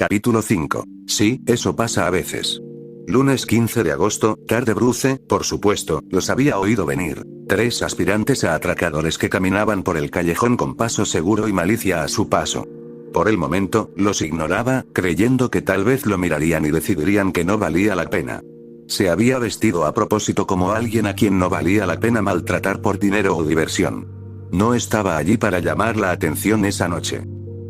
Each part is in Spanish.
Capítulo 5. Sí, eso pasa a veces. Lunes 15 de agosto, tarde. Bruce, por supuesto, los había oído venir. 3 aspirantes a atracadores que caminaban por el callejón con paso seguro y malicia a su paso. Por el momento, los ignoraba, creyendo que tal vez lo mirarían y decidirían que no valía la pena. Se había vestido a propósito como alguien a quien no valía la pena maltratar por dinero o diversión. No estaba allí para llamar la atención esa noche.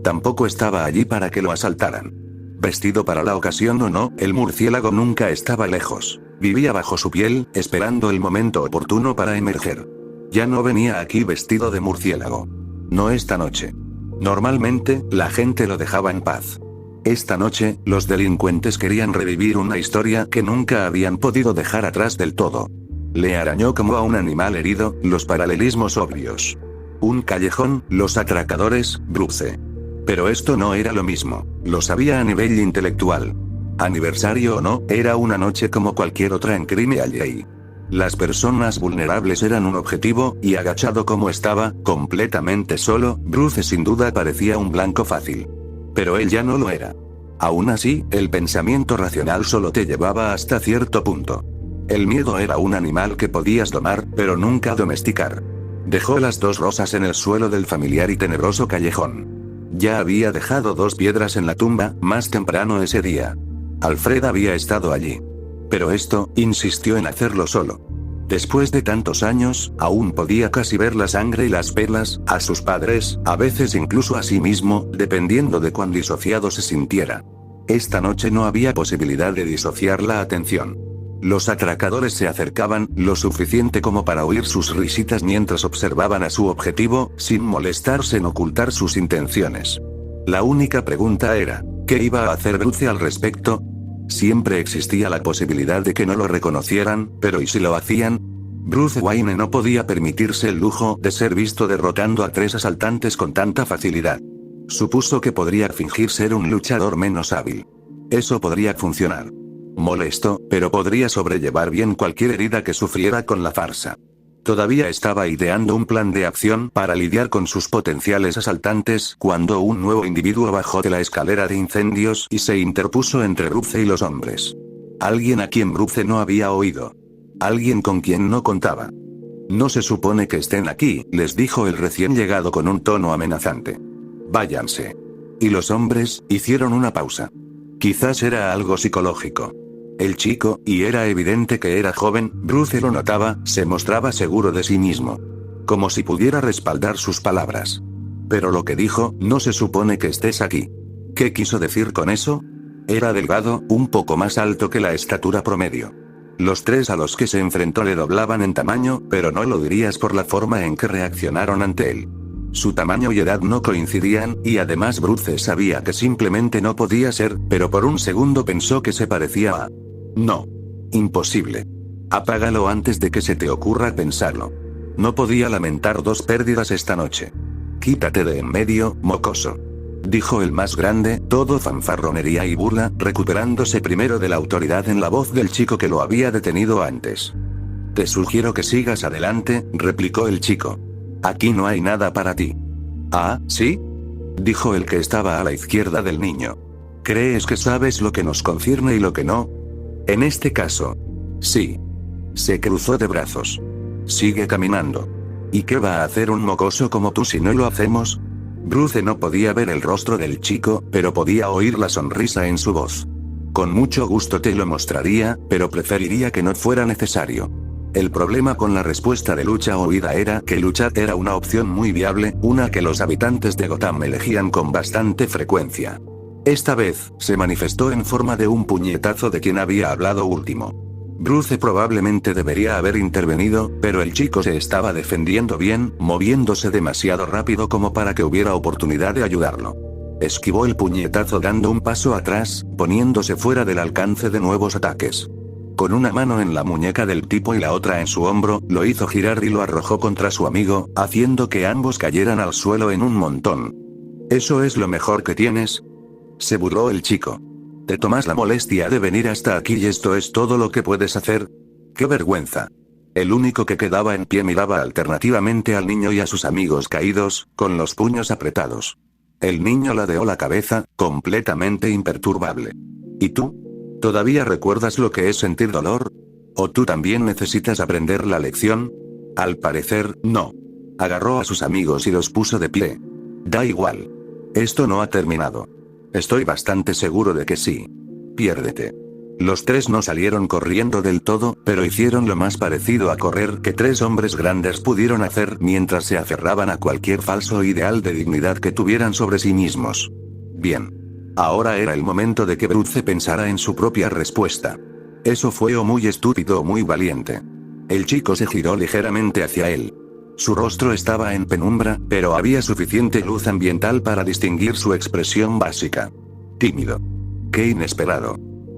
Tampoco estaba allí para que lo asaltaran. Vestido para la ocasión o no, el murciélago nunca estaba lejos. Vivía bajo su piel, esperando el momento oportuno para emerger. Ya no venía aquí vestido de murciélago. No esta noche. Normalmente, la gente lo dejaba en paz. Esta noche, los delincuentes querían revivir una historia que nunca habían podido dejar atrás del todo. Le arañó como a un animal herido, los paralelismos obvios. Un callejón, los atracadores, Bruce. Pero esto no era lo mismo, lo sabía a nivel intelectual. Aniversario o no, era una noche como cualquier otra en Crime Alley. Las personas vulnerables eran un objetivo, y agachado como estaba, completamente solo, Bruce sin duda parecía un blanco fácil. Pero él ya no lo era. Aún así, el pensamiento racional solo te llevaba hasta cierto punto. El miedo era un animal que podías domar, pero nunca domesticar. Dejó las 2 rosas en el suelo del familiar y tenebroso callejón. Ya había dejado 2 piedras en la tumba, más temprano ese día. Alfred había estado allí. Pero esto, insistió en hacerlo solo. Después de tantos años, aún podía casi ver la sangre y las perlas, a sus padres, a veces incluso a sí mismo, dependiendo de cuán disociado se sintiera. Esta noche no había posibilidad de disociar la atención. Los atracadores se acercaban, lo suficiente como para oír sus risitas mientras observaban a su objetivo, sin molestarse en ocultar sus intenciones. La única pregunta era, ¿qué iba a hacer Bruce al respecto? Siempre existía la posibilidad de que no lo reconocieran, pero ¿y si lo hacían? Bruce Wayne no podía permitirse el lujo de ser visto derrotando a 3 asaltantes con tanta facilidad. Supuso que podría fingir ser un luchador menos hábil. Eso podría funcionar. Molesto, pero podría sobrellevar bien cualquier herida que sufriera con la farsa. Todavía estaba ideando un plan de acción para lidiar con sus potenciales asaltantes cuando un nuevo individuo bajó de la escalera de incendios y se interpuso entre Bruce y los hombres. Alguien a quien Bruce no había oído. Alguien con quien no contaba. No se supone que estén aquí, les dijo el recién llegado con un tono amenazante. Váyanse. Y los hombres hicieron una pausa. Quizás era algo psicológico. El chico, y era evidente que era joven, Bruce lo notaba, se mostraba seguro de sí mismo. Como si pudiera respaldar sus palabras. Pero lo que dijo, no se supone que estés aquí. ¿Qué quiso decir con eso? Era delgado, un poco más alto que la estatura promedio. Los 3 a los que se enfrentó le doblaban en tamaño, pero no lo dirías por la forma en que reaccionaron ante él. Su tamaño y edad no coincidían, y además Bruce sabía que simplemente no podía ser, pero por un segundo pensó que se parecía a... No. Imposible. Apágalo antes de que se te ocurra pensarlo. No podía lamentar 2 pérdidas esta noche. Quítate de en medio, mocoso. Dijo el más grande, todo fanfarronería y burla, recuperándose primero de la autoridad en la voz del chico que lo había detenido antes. Te sugiero que sigas adelante, replicó el chico. Aquí no hay nada para ti. ¿Ah, sí? Dijo el que estaba a la izquierda del niño. ¿Crees que sabes lo que nos concierne y lo que no? En este caso. Sí. Se cruzó de brazos. Sigue caminando. ¿Y qué va a hacer un mocoso como tú si no lo hacemos? Bruce no podía ver el rostro del chico, pero podía oír la sonrisa en su voz. Con mucho gusto te lo mostraría, pero preferiría que no fuera necesario. El problema con la respuesta de lucha o huida era que luchar era una opción muy viable, una que los habitantes de Gotham elegían con bastante frecuencia. Esta vez, se manifestó en forma de un puñetazo de quien había hablado último. Bruce probablemente debería haber intervenido, pero el chico se estaba defendiendo bien, moviéndose demasiado rápido como para que hubiera oportunidad de ayudarlo. Esquivó el puñetazo dando un paso atrás, poniéndose fuera del alcance de nuevos ataques. Con una mano en la muñeca del tipo y la otra en su hombro, lo hizo girar y lo arrojó contra su amigo, haciendo que ambos cayeran al suelo en un montón. ¿Eso es lo mejor que tienes? Se burló el chico. ¿Te tomas la molestia de venir hasta aquí y esto es todo lo que puedes hacer? ¡Qué vergüenza! El único que quedaba en pie miraba alternativamente al niño y a sus amigos caídos, con los puños apretados. El niño ladeó la cabeza, completamente imperturbable. ¿Y tú? ¿Todavía recuerdas lo que es sentir dolor? ¿O tú también necesitas aprender la lección? Al parecer, no. Agarró a sus amigos y los puso de pie. Da igual. Esto no ha terminado. Estoy bastante seguro de que sí. Piérdete. Los tres no salieron corriendo del todo, pero hicieron lo más parecido a correr que tres hombres grandes pudieron hacer mientras se aferraban a cualquier falso ideal de dignidad que tuvieran sobre sí mismos. Bien. Ahora era el momento de que Bruce pensara en su propia respuesta. Eso fue o muy estúpido o muy valiente. El chico se giró ligeramente hacia él. Su rostro estaba en penumbra, pero había suficiente luz ambiental para distinguir su expresión básica. Tímido. Qué inesperado.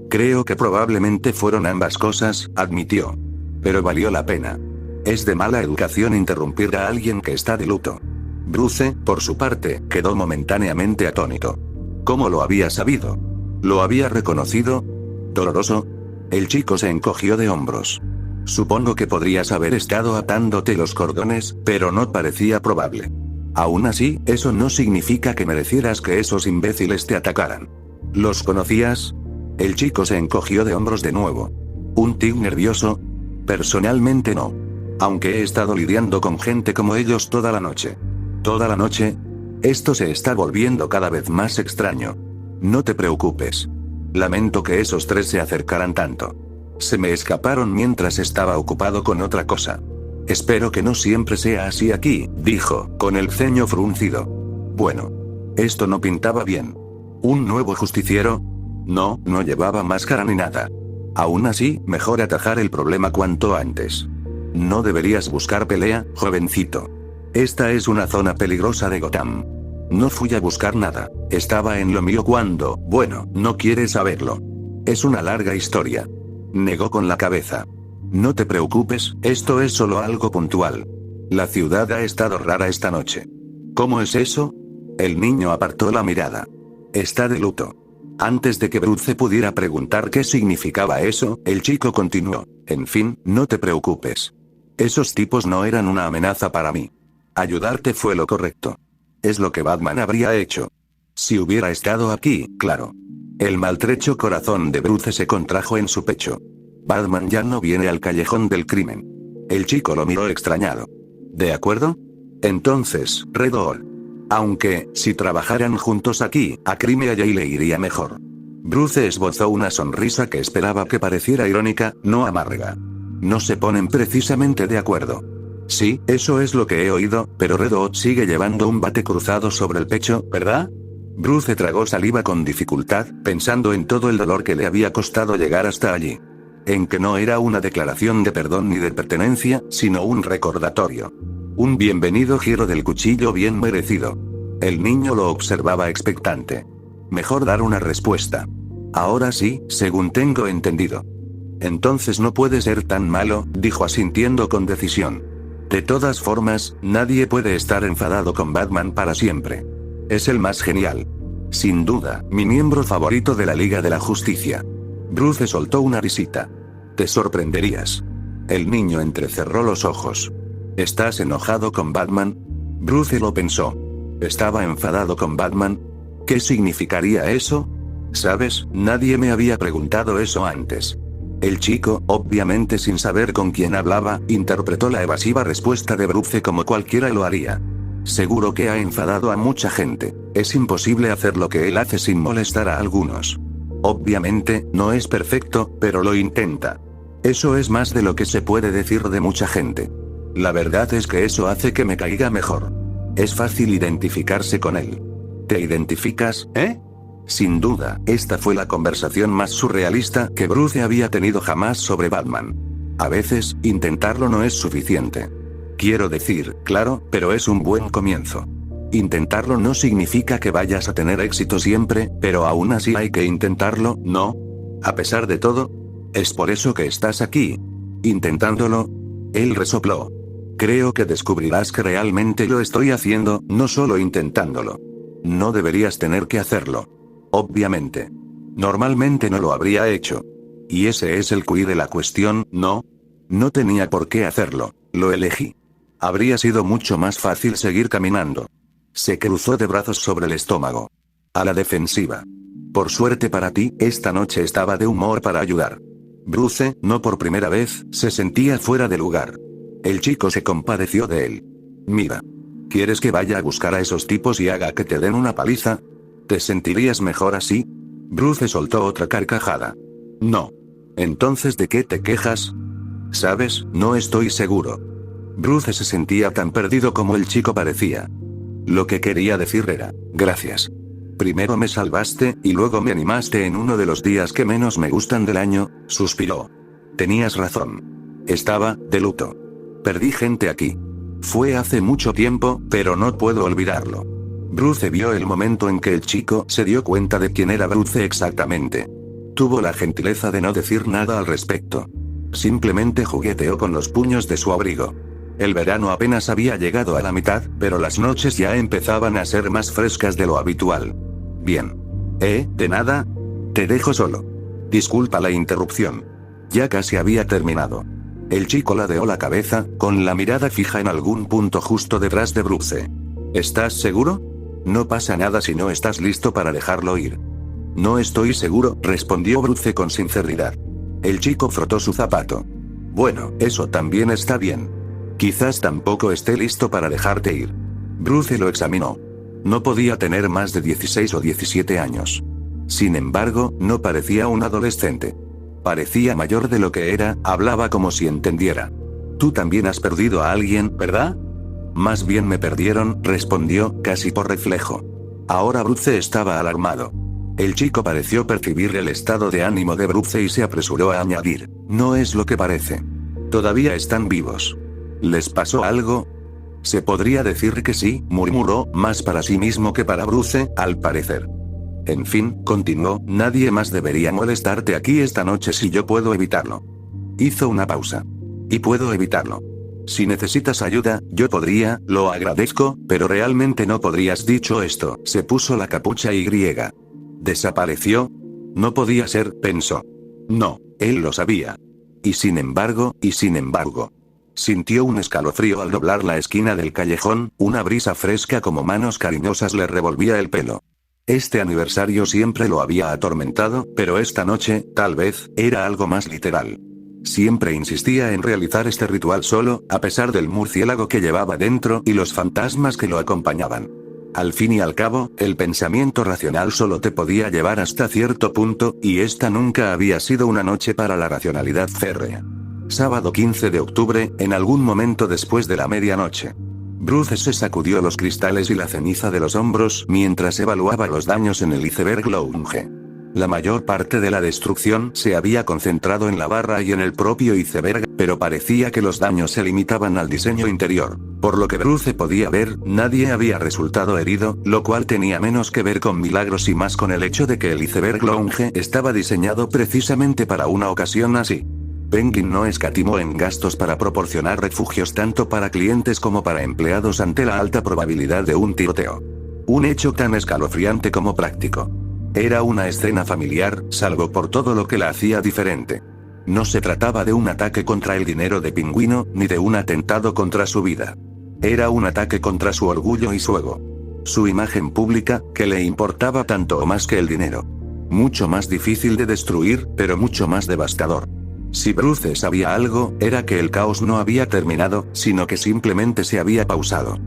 Creo que probablemente fueron ambas cosas, admitió. Pero valió la pena. Es de mala educación interrumpir a alguien que está de luto. Bruce, por su parte, quedó momentáneamente atónito. ¿Cómo lo había sabido? ¿Lo había reconocido? ¿Doloroso? El chico se encogió de hombros. Supongo que podrías haber estado atándote los cordones, pero no parecía probable. Aún así, eso no significa que merecieras que esos imbéciles te atacaran. ¿Los conocías? El chico se encogió de hombros de nuevo. ¿Un tic nervioso? Personalmente no. Aunque he estado lidiando con gente como ellos toda la noche. ¿Toda la noche? Esto se está volviendo cada vez más extraño. No te preocupes. Lamento que esos tres se acercaran tanto. Se me escaparon mientras estaba ocupado con otra cosa. Espero que no siempre sea así aquí, dijo, con el ceño fruncido. Bueno. Esto no pintaba bien. ¿Un nuevo justiciero? No, no llevaba máscara ni nada. Aún así, mejor atajar el problema cuanto antes. No deberías buscar pelea, jovencito. Esta es una zona peligrosa de Gotham. No fui a buscar nada, estaba en lo mío cuando, bueno, no quieres saberlo. Es una larga historia. Negó con la cabeza. No te preocupes, esto es solo algo puntual. La ciudad ha estado rara esta noche. ¿Cómo es eso? El niño apartó la mirada. Está de luto. Antes de que Bruce pudiera preguntar qué significaba eso, el chico continuó. En fin, no te preocupes. Esos tipos no eran una amenaza para mí. Ayudarte fue lo correcto. Es lo que Batman habría hecho. Si hubiera estado aquí, claro. El maltrecho corazón de Bruce se contrajo en su pecho. Batman ya no viene al callejón del crimen. El chico lo miró extrañado. ¿De acuerdo? Entonces, Redor. Aunque, si trabajaran juntos aquí, a Crime Alley le iría mejor. Bruce esbozó una sonrisa que esperaba que pareciera irónica, no amarga. No se ponen precisamente de acuerdo. Sí, eso es lo que he oído, pero Redot sigue llevando un bate cruzado sobre el pecho, ¿verdad? Bruce tragó saliva con dificultad, pensando en todo el dolor que le había costado llegar hasta allí. En que no era una declaración de perdón ni de pertenencia, sino un recordatorio. Un bienvenido giro del cuchillo bien merecido. El niño lo observaba expectante. Mejor dar una respuesta. Ahora sí, según tengo entendido. Entonces no puede ser tan malo, dijo asintiendo con decisión. De todas formas, nadie puede estar enfadado con Batman para siempre. Es el más genial. Sin duda, mi miembro favorito de la Liga de la Justicia. Bruce soltó una risita. Te sorprenderías. El niño entrecerró los ojos. ¿Estás enojado con Batman? Bruce lo pensó. ¿Estaba enfadado con Batman? ¿Qué significaría eso? ¿Sabes? Nadie me había preguntado eso antes. El chico, obviamente sin saber con quién hablaba, interpretó la evasiva respuesta de Bruce como cualquiera lo haría. Seguro que ha enfadado a mucha gente. Es imposible hacer lo que él hace sin molestar a algunos. Obviamente, no es perfecto, pero lo intenta. Eso es más de lo que se puede decir de mucha gente. La verdad es que eso hace que me caiga mejor. Es fácil identificarse con él. ¿Te identificas, eh? Sin duda, esta fue la conversación más surrealista que Bruce había tenido jamás sobre Batman. A veces, intentarlo no es suficiente. Quiero decir, claro, pero es un buen comienzo. Intentarlo no significa que vayas a tener éxito siempre, pero aún así hay que intentarlo, ¿no? A pesar de todo. Es por eso que estás aquí. Intentándolo. Él resopló. Creo que descubrirás que realmente lo estoy haciendo, no solo intentándolo. No deberías tener que hacerlo. Obviamente. Normalmente no lo habría hecho. Y ese es el quid de la cuestión, ¿no? No tenía por qué hacerlo, lo elegí. Habría sido mucho más fácil seguir caminando. Se cruzó de brazos sobre el estómago. A la defensiva. Por suerte para ti, esta noche estaba de humor para ayudar. Bruce, no por primera vez, se sentía fuera de lugar. El chico se compadeció de él. Mira. ¿Quieres que vaya a buscar a esos tipos y haga que te den una paliza? ¿Te sentirías mejor así? Bruce soltó otra carcajada. No. Entonces, ¿de qué te quejas? ¿Sabes? No estoy seguro. Bruce se sentía tan perdido como el chico parecía. Lo que quería decir era, gracias. Primero me salvaste, y luego me animaste en uno de los días que menos me gustan del año, suspiró. Tenías razón. Estaba de luto. Perdí gente aquí. Fue hace mucho tiempo, pero no puedo olvidarlo. Bruce vio el momento en que el chico se dio cuenta de quién era Bruce exactamente. Tuvo la gentileza de no decir nada al respecto. Simplemente jugueteó con los puños de su abrigo. El verano apenas había llegado a la mitad, pero las noches ya empezaban a ser más frescas de lo habitual. Bien. De nada. Te dejo solo. Disculpa la interrupción. Ya casi había terminado. El chico ladeó la cabeza, con la mirada fija en algún punto justo detrás de Bruce. ¿Estás seguro? No pasa nada si no estás listo para dejarlo ir. No estoy seguro, respondió Bruce con sinceridad. El chico frotó su zapato. Bueno, eso también está bien. Quizás tampoco esté listo para dejarte ir. Bruce lo examinó. No podía tener más de 16 o 17 años. Sin embargo, no parecía un adolescente. Parecía mayor de lo que era, hablaba como si entendiera. Tú también has perdido a alguien, ¿verdad? Más bien me perdieron, respondió, casi por reflejo. Ahora Bruce estaba alarmado. El chico pareció percibir el estado de ánimo de Bruce y se apresuró a añadir, no es lo que parece. Todavía están vivos. ¿Les pasó algo? Se podría decir que sí, murmuró, más para sí mismo que para Bruce, al parecer. En fin, continuó, nadie más debería molestarte aquí esta noche si yo puedo evitarlo. Hizo una pausa. Y puedo evitarlo. Si necesitas ayuda, yo podría, lo agradezco, pero realmente no podrías dicho esto, se puso la capucha y griega. ¿Desapareció? No podía ser, pensó. No, él lo sabía. Y sin embargo. Sintió un escalofrío al doblar la esquina del callejón, una brisa fresca como manos cariñosas le revolvía el pelo. Este aniversario siempre lo había atormentado, pero esta noche, tal vez, era algo más literal. Siempre insistía en realizar este ritual solo, a pesar del murciélago que llevaba dentro y los fantasmas que lo acompañaban. Al fin y al cabo, el pensamiento racional solo te podía llevar hasta cierto punto, y esta nunca había sido una noche para la racionalidad férrea. Sábado 15 de octubre, en algún momento después de la medianoche. Bruce se sacudió los cristales y la ceniza de los hombros mientras evaluaba los daños en el iceberg Lounge. La mayor parte de la destrucción se había concentrado en la barra y en el propio iceberg, pero parecía que los daños se limitaban al diseño interior. Por lo que Bruce podía ver, nadie había resultado herido, lo cual tenía menos que ver con milagros y más con el hecho de que el iceberg Lounge estaba diseñado precisamente para una ocasión así. Penguin no escatimó en gastos para proporcionar refugios tanto para clientes como para empleados ante la alta probabilidad de un tiroteo. Un hecho tan escalofriante como práctico. Era una escena familiar, salvo por todo lo que la hacía diferente. No se trataba de un ataque contra el dinero de Pingüino, ni de un atentado contra su vida. Era un ataque contra su orgullo y su ego. Su imagen pública, que le importaba tanto o más que el dinero. Mucho más difícil de destruir, pero mucho más devastador. Si Bruce sabía algo, era que el caos no había terminado, sino que simplemente se había pausado.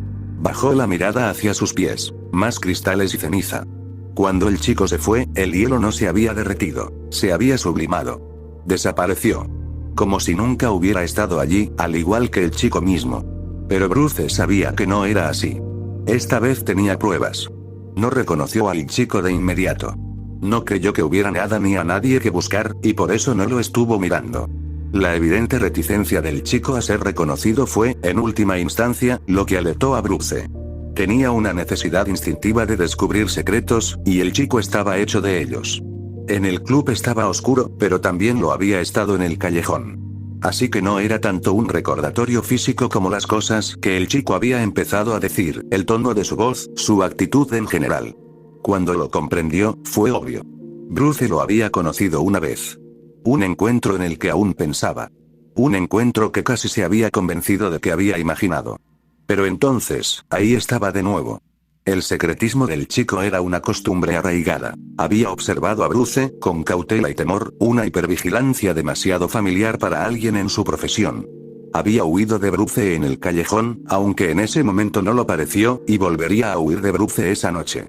Bajó la mirada hacia sus pies. Más cristales y ceniza. Cuando el chico se fue, el hielo no se había derretido, se había sublimado. Desapareció. Como si nunca hubiera estado allí, al igual que el chico mismo. Pero Bruce sabía que no era así. Esta vez tenía pruebas. No reconoció al chico de inmediato. No creyó que hubiera nada ni a nadie que buscar, y por eso no lo estuvo mirando. La evidente reticencia del chico a ser reconocido fue, en última instancia, lo que alertó a Bruce. Tenía una necesidad instintiva de descubrir secretos, y el chico estaba hecho de ellos. En el club estaba oscuro, pero también lo había estado en el callejón. Así que no era tanto un recordatorio físico como las cosas que el chico había empezado a decir, el tono de su voz, su actitud en general. Cuando lo comprendió, fue obvio. Bruce lo había conocido una vez. Un encuentro en el que aún pensaba. Un encuentro que casi se había convencido de que había imaginado. Pero entonces, ahí estaba de nuevo. El secretismo del chico era una costumbre arraigada. Había observado a Bruce, con cautela y temor, una hipervigilancia demasiado familiar para alguien en su profesión. Había huido de Bruce en el callejón, aunque en ese momento no lo pareció, y volvería a huir de Bruce esa noche.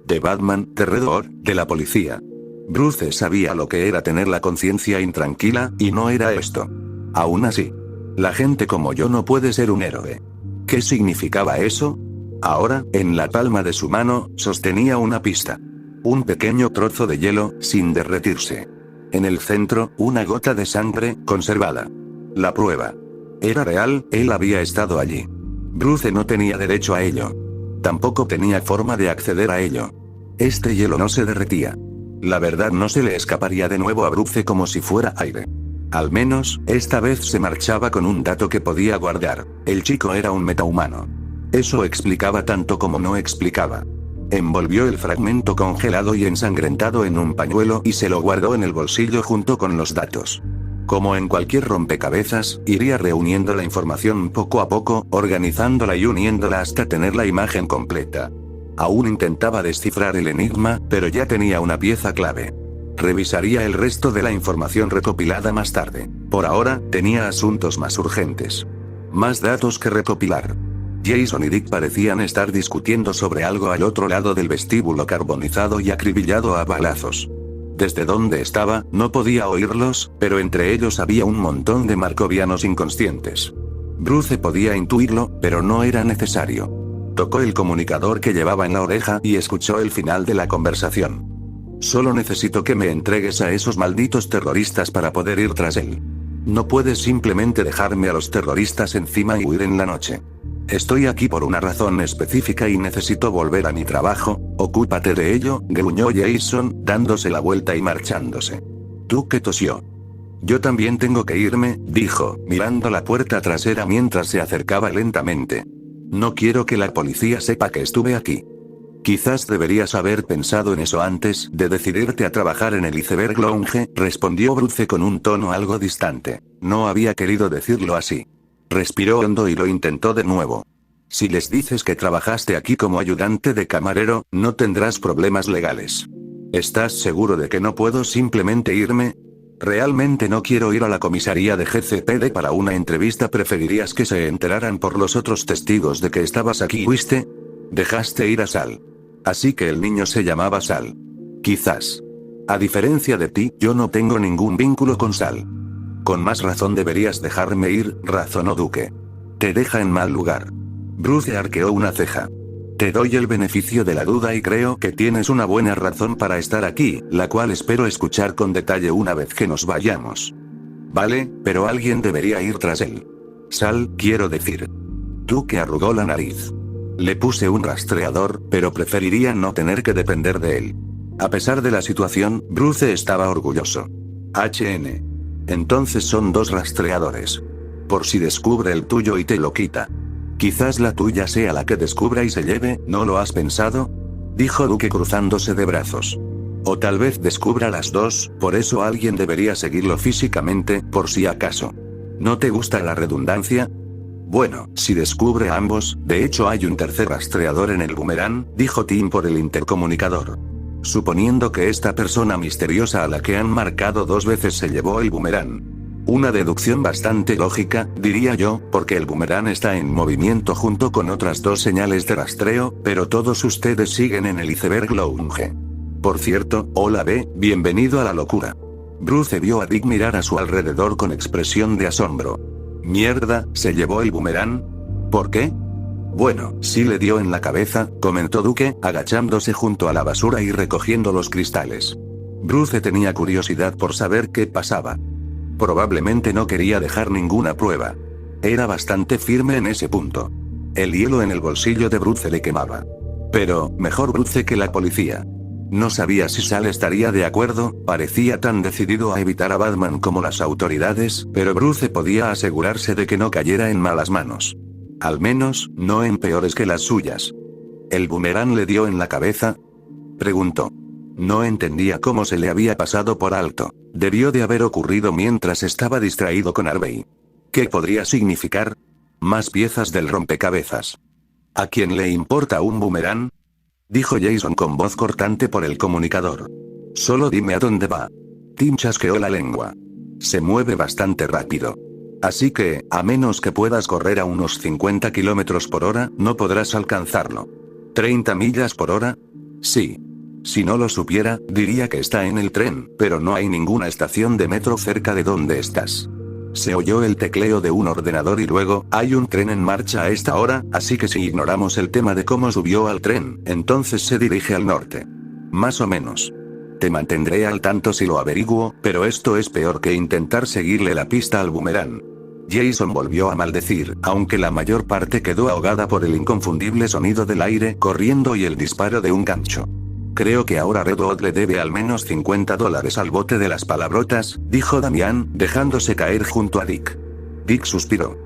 De Batman, de Redor, de la policía. Bruce sabía lo que era tener la conciencia intranquila, y no era esto. Aún así, la gente como yo no puede ser un héroe. ¿Qué significaba eso? Ahora, en la palma de su mano, sostenía una pista. Un pequeño trozo de hielo, sin derretirse. En el centro, una gota de sangre, conservada. La prueba. Era real, él había estado allí. Bruce no tenía derecho a ello. Tampoco tenía forma de acceder a ello. Este hielo no se derretía. La verdad no se le escaparía de nuevo a Bruce como si fuera aire. Al menos, esta vez se marchaba con un dato que podía guardar. El chico era un metahumano. Eso explicaba tanto como no explicaba. Envolvió el fragmento congelado y ensangrentado en un pañuelo y se lo guardó en el bolsillo junto con los datos. Como en cualquier rompecabezas, iría reuniendo la información poco a poco, organizándola y uniéndola hasta tener la imagen completa. Aún intentaba descifrar el enigma, pero ya tenía una pieza clave. Revisaría el resto de la información recopilada más tarde. Por ahora, tenía asuntos más urgentes. Más datos que recopilar. Jason y Dick parecían estar discutiendo sobre algo al otro lado del vestíbulo carbonizado y acribillado a balazos. Desde donde estaba, no podía oírlos, pero entre ellos había un montón de marcovianos inconscientes. Bruce podía intuirlo, pero no era necesario. Tocó el comunicador que llevaba en la oreja y escuchó el final de la conversación. Solo necesito que me entregues a esos malditos terroristas para poder ir tras él. No puedes simplemente dejarme a los terroristas encima y huir en la noche. Estoy aquí por una razón específica y necesito volver a mi trabajo. Ocúpate de ello, gruñó Jason, dándose la vuelta y marchándose. Duke tosió. Yo también tengo que irme, dijo, mirando la puerta trasera mientras se acercaba lentamente. No quiero que la policía sepa que estuve aquí. Quizás deberías haber pensado en eso antes de decidirte a trabajar en el Iceberg Lounge, respondió Bruce con un tono algo distante. No había querido decirlo así. Respiró hondo y lo intentó de nuevo. Si les dices que trabajaste aquí como ayudante de camarero, no tendrás problemas legales. ¿Estás seguro de que no puedo simplemente irme? Realmente no quiero ir a la comisaría de GCPD para una entrevista. ¿Preferirías que se enteraran por los otros testigos de que estabas aquí? ¿Fuiste? Dejaste ir a Sal. Así que el niño se llamaba Sal. Quizás. A diferencia de ti, yo no tengo ningún vínculo con Sal. Con más razón deberías dejarme ir, razonó Duke. Te deja en mal lugar. Bruce arqueó una ceja. Te doy el beneficio de la duda y creo que tienes una buena razón para estar aquí, la cual espero escuchar con detalle una vez que nos vayamos. Vale, pero alguien debería ir tras él. Sal, quiero decir. Duke arrugó la nariz. Le puse un rastreador, pero preferiría no tener que depender de él. A pesar de la situación, Bruce estaba orgulloso. HN. Entonces son dos rastreadores. Por si descubre el tuyo y te lo quita. Quizás la tuya sea la que descubra y se lleve, ¿no lo has pensado? Dijo Duke cruzándose de brazos. O tal vez descubra las dos, por eso alguien debería seguirlo físicamente, por si acaso. ¿No te gusta la redundancia? Bueno, si descubre a ambos, de hecho hay un tercer rastreador en el boomerang, dijo Tim por el intercomunicador. Suponiendo que esta persona misteriosa a la que han marcado 2 veces se llevó el boomerang. Una deducción bastante lógica, diría yo, porque el boomerang está en movimiento junto con otras 2 señales de rastreo, pero todos ustedes siguen en el Iceberg Lounge. Por cierto, hola B, bienvenido a la locura. Bruce vio a Dick mirar a su alrededor con expresión de asombro. Mierda, ¿se llevó el boomerang? ¿Por qué? Bueno, sí le dio en la cabeza, comentó Duke, agachándose junto a la basura y recogiendo los cristales. Bruce tenía curiosidad por saber qué pasaba. Probablemente no quería dejar ninguna prueba. Era bastante firme en ese punto. El hielo en el bolsillo de Bruce le quemaba. Pero, mejor Bruce que la policía. No sabía si Sal estaría de acuerdo, parecía tan decidido a evitar a Batman como las autoridades, pero Bruce podía asegurarse de que no cayera en malas manos. Al menos, no en peores que las suyas. ¿El boomerang le dio en la cabeza? Preguntó. No entendía cómo se le había pasado por alto. Debió de haber ocurrido mientras estaba distraído con Harvey. ¿Qué podría significar? Más piezas del rompecabezas. ¿A quién le importa un boomerang? dijo Jason con voz cortante por el comunicador. Solo dime a dónde va. Tim chasqueó la lengua. Se mueve bastante rápido. Así que, a menos que puedas correr a unos 50 kilómetros por hora, no podrás alcanzarlo. ¿30 millas por hora? Sí. Si no lo supiera, diría que está en el tren, pero no hay ninguna estación de metro cerca de donde estás. Se oyó el tecleo de un ordenador y luego, hay un tren en marcha a esta hora, así que si ignoramos el tema de cómo subió al tren, entonces se dirige al norte. Más o menos. Te mantendré al tanto si lo averiguo, pero esto es peor que intentar seguirle la pista al boomerang. Jason volvió a maldecir, aunque la mayor parte quedó ahogada por el inconfundible sonido del aire corriendo y el disparo de un gancho. Creo que ahora Redwood le debe al menos $50 al bote de las palabrotas, dijo Damián, dejándose caer junto a Dick. Dick suspiró.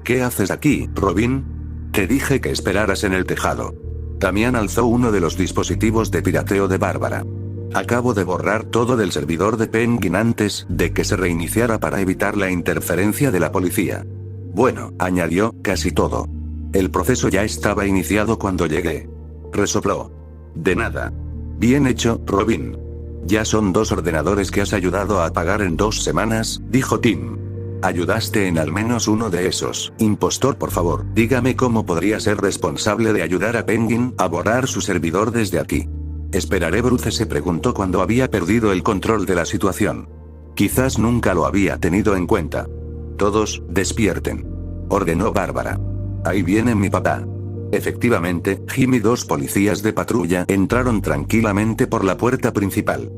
¿Qué haces aquí, Robin? Te dije que esperaras en el tejado. Damián alzó uno de los dispositivos de pirateo de Bárbara. Acabo de borrar todo del servidor de Penguin antes de que se reiniciara para evitar la interferencia de la policía. Bueno, añadió, casi todo. El proceso ya estaba iniciado cuando llegué. Resopló. De nada. Bien hecho, Robin. Ya son 2 ordenadores que has ayudado a apagar en 2 semanas, dijo Tim. Ayudaste en al menos uno de esos. Impostor, por favor, dígame cómo podría ser responsable de ayudar a Penguin a borrar su servidor desde aquí. Esperaré. Bruce se preguntó cuando había perdido el control de la situación. Quizás nunca lo había tenido en cuenta. Todos, despierten. Ordenó Bárbara. Ahí viene mi papá. Efectivamente, Jim y 2 policías de patrulla entraron tranquilamente por la puerta principal.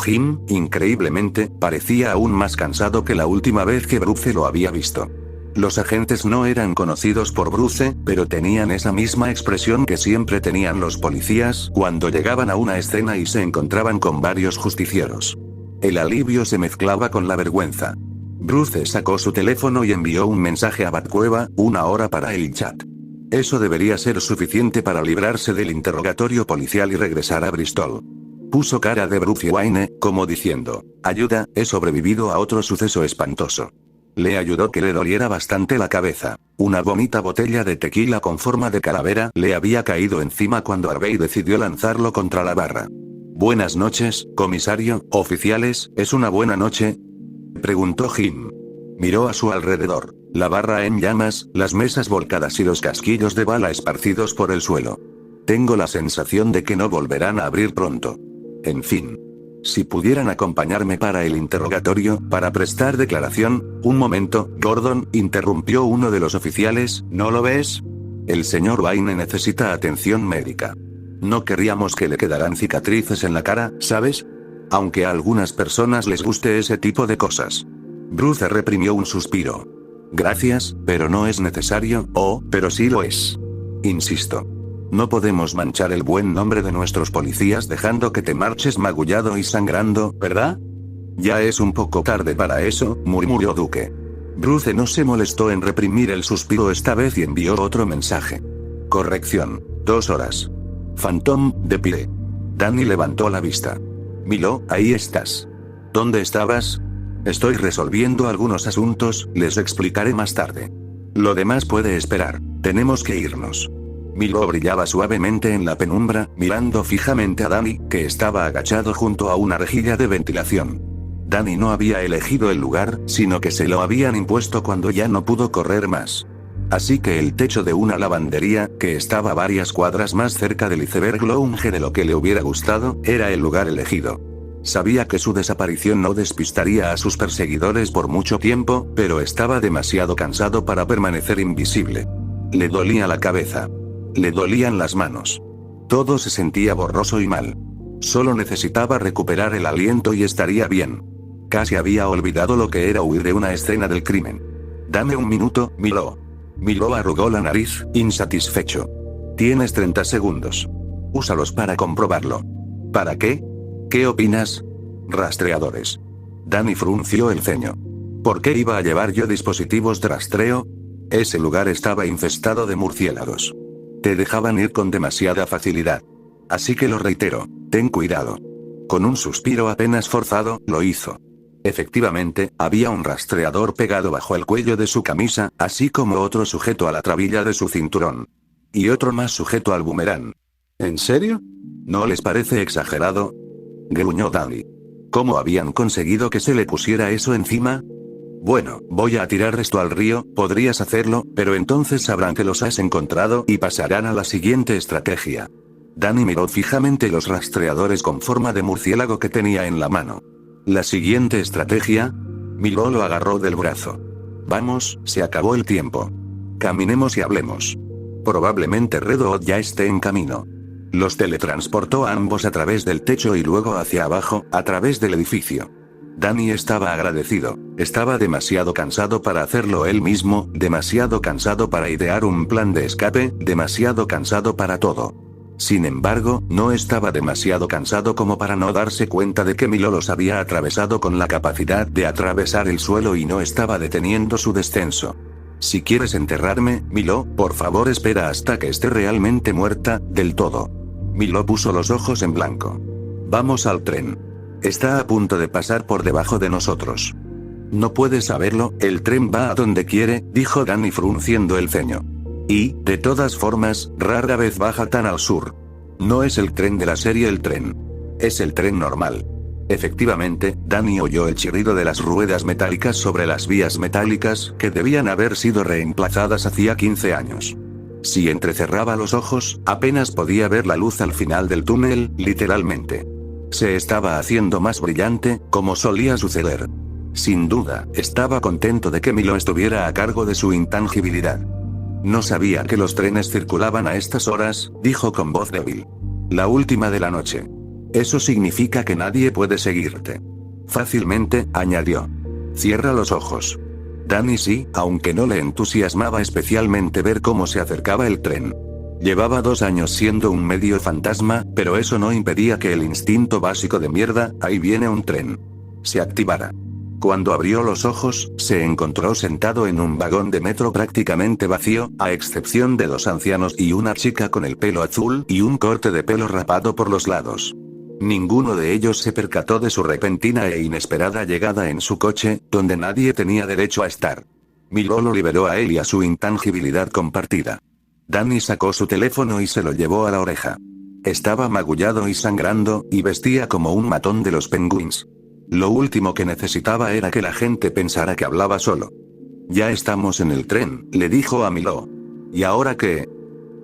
Jim, increíblemente, parecía aún más cansado que la última vez que Bruce lo había visto. Los agentes no eran conocidos por Bruce, pero tenían esa misma expresión que siempre tenían los policías cuando llegaban a una escena y se encontraban con varios justicieros. El alivio se mezclaba con la vergüenza. Bruce sacó su teléfono y envió un mensaje a Batcueva, 1 hora para el chat. Eso debería ser suficiente para librarse del interrogatorio policial y regresar a Bristol. Puso cara de Bruce Wayne, como diciendo, ayuda, he sobrevivido a otro suceso espantoso. Le ayudó que le doliera bastante la cabeza. Una bonita botella de tequila con forma de calavera le había caído encima cuando Harvey decidió lanzarlo contra la barra. Buenas noches, comisario, oficiales, ¿es una buena noche? Preguntó Jim. Miró a su alrededor. La barra en llamas, las mesas volcadas y los casquillos de bala esparcidos por el suelo. Tengo la sensación de que no volverán a abrir pronto. En fin. Si pudieran acompañarme para el interrogatorio, para prestar declaración. Un momento, Gordon, interrumpió uno de los oficiales, ¿no lo ves? El señor Wayne necesita atención médica. No querríamos que le quedaran cicatrices en la cara, ¿sabes? Aunque a algunas personas les guste ese tipo de cosas. Bruce reprimió un suspiro. Gracias, pero no es necesario, pero sí lo es. Insisto. No podemos manchar el buen nombre de nuestros policías dejando que te marches magullado y sangrando, ¿verdad? Ya es un poco tarde para eso, murmuró Duque. Bruce no se molestó en reprimir el suspiro esta vez y envió otro mensaje. Corrección. 2 horas. Phantom, de pie. Danny levantó la vista. Milo, ahí estás. ¿Dónde estabas? Estoy resolviendo algunos asuntos, les explicaré más tarde. Lo demás puede esperar, tenemos que irnos. Milo brillaba suavemente en la penumbra, mirando fijamente a Danny, que estaba agachado junto a una rejilla de ventilación. Danny no había elegido el lugar, sino que se lo habían impuesto cuando ya no pudo correr más. Así que el techo de una lavandería, que estaba varias cuadras más cerca del iceberg lounge de lo que le hubiera gustado, era el lugar elegido. Sabía que su desaparición no despistaría a sus perseguidores por mucho tiempo, pero estaba demasiado cansado para permanecer invisible. Le dolía la cabeza. Le dolían las manos. Todo se sentía borroso y mal. Solo necesitaba recuperar el aliento y estaría bien. Casi había olvidado lo que era huir de una escena del crimen. Dame un minuto, Milo. Milo arrugó la nariz, insatisfecho. Tienes 30 segundos. Úsalos para comprobarlo. ¿Para qué? ¿Qué opinas? Rastreadores. Danny frunció el ceño. ¿Por qué iba a llevar yo dispositivos de rastreo? Ese lugar estaba infestado de murciélagos. Te dejaban ir con demasiada facilidad. Así que lo reitero, ten cuidado. Con un suspiro apenas forzado, lo hizo. Efectivamente, había un rastreador pegado bajo el cuello de su camisa, así como otro sujeto a la trabilla de su cinturón. Y otro más sujeto al boomerang. ¿En serio? ¿No les parece exagerado? Gruñó Danny. ¿Cómo habían conseguido que se le pusiera eso encima? Bueno, voy a tirar esto al río, podrías hacerlo, pero entonces sabrán que los has encontrado y pasarán a la siguiente estrategia. Danny miró fijamente los rastreadores con forma de murciélago que tenía en la mano. ¿La siguiente estrategia? Milo lo agarró del brazo. Vamos, se acabó el tiempo. Caminemos y hablemos. Probablemente Redwood ya esté en camino. Los teletransportó a ambos a través del techo y luego hacia abajo, a través del edificio. Danny estaba agradecido. Estaba demasiado cansado para hacerlo él mismo, demasiado cansado para idear un plan de escape, demasiado cansado para todo. Sin embargo, no estaba demasiado cansado como para no darse cuenta de que Milo los había atravesado con la capacidad de atravesar el suelo y no estaba deteniendo su descenso. Si quieres enterrarme, Milo, por favor espera hasta que esté realmente muerta, del todo. Milo puso los ojos en blanco. Vamos al tren. Está a punto de pasar por debajo de nosotros. No puedes saberlo, el tren va a donde quiere, dijo Danny frunciendo el ceño. Y, de todas formas, rara vez baja tan al sur. No es el tren de la serie El Tren. Es el tren normal. Efectivamente, Danny oyó el chirrido de las ruedas metálicas sobre las vías metálicas, que debían haber sido reemplazadas hacía 15 años. Si entrecerraba los ojos, apenas podía ver la luz al final del túnel, literalmente. Se estaba haciendo más brillante, como solía suceder. Sin duda, estaba contento de que Milo estuviera a cargo de su intangibilidad. No sabía que los trenes circulaban a estas horas, dijo con voz débil. La última de la noche. Eso significa que nadie puede seguirte. Fácilmente, añadió. Cierra los ojos. Danny sí, aunque no le entusiasmaba especialmente ver cómo se acercaba el tren. Llevaba 2 años siendo un medio fantasma, pero eso no impedía que el instinto básico de mierda, ahí viene un tren, se activara. Cuando abrió los ojos, se encontró sentado en un vagón de metro prácticamente vacío, a excepción de 2 ancianos y una chica con el pelo azul y un corte de pelo rapado por los lados. Ninguno de ellos se percató de su repentina e inesperada llegada en su coche, donde nadie tenía derecho a estar. Milo lo liberó a él y a su intangibilidad compartida. Danny sacó su teléfono y se lo llevó a la oreja. Estaba magullado y sangrando, y vestía como un matón de los Penguins. Lo último que necesitaba era que la gente pensara que hablaba solo. Ya estamos en el tren, le dijo a Milo. ¿Y ahora qué?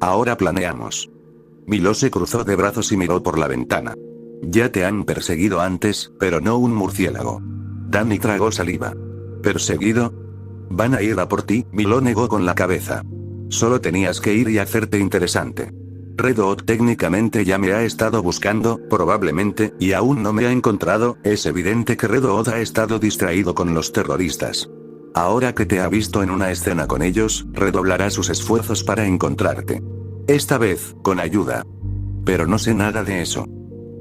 Ahora planeamos. Milo se cruzó de brazos y miró por la ventana. Ya te han perseguido antes, pero no un murciélago. Danny tragó saliva. ¿Perseguido? Van a ir a por ti, Milo negó con la cabeza. Solo tenías que ir y hacerte interesante. Redwood técnicamente ya me ha estado buscando, probablemente, y aún no me ha encontrado. Es evidente que Redwood ha estado distraído con los terroristas. Ahora que te ha visto en una escena con ellos, redoblará sus esfuerzos para encontrarte. Esta vez, con ayuda. Pero no sé nada de eso.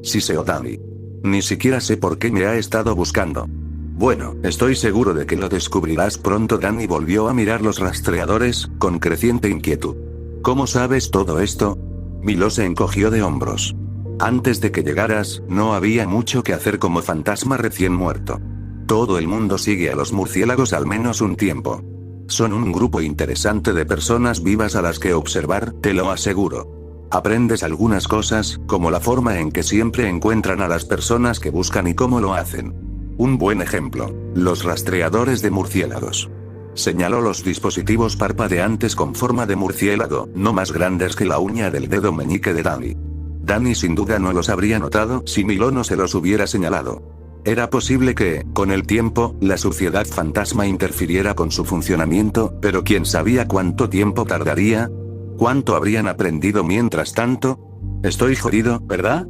Sí sé, Danny. Ni siquiera sé por qué me ha estado buscando. Bueno, estoy seguro de que lo descubrirás pronto. Danny volvió a mirar los rastreadores, con creciente inquietud. ¿Cómo sabes todo esto? Milo se encogió de hombros. Antes de que llegaras, no había mucho que hacer como fantasma recién muerto. Todo el mundo sigue a los murciélagos al menos un tiempo. Son un grupo interesante de personas vivas a las que observar, te lo aseguro. Aprendes algunas cosas, como la forma en que siempre encuentran a las personas que buscan y cómo lo hacen. Un buen ejemplo, los rastreadores de murciélagos. Señaló los dispositivos parpadeantes con forma de murciélago, no más grandes que la uña del dedo meñique de Danny. Danny sin duda no los habría notado si Milo no se los hubiera señalado. Era posible que, con el tiempo, la suciedad fantasma interfiriera con su funcionamiento, pero quién sabía cuánto tiempo tardaría. ¿Cuánto habrían aprendido mientras tanto? Estoy jodido, ¿verdad?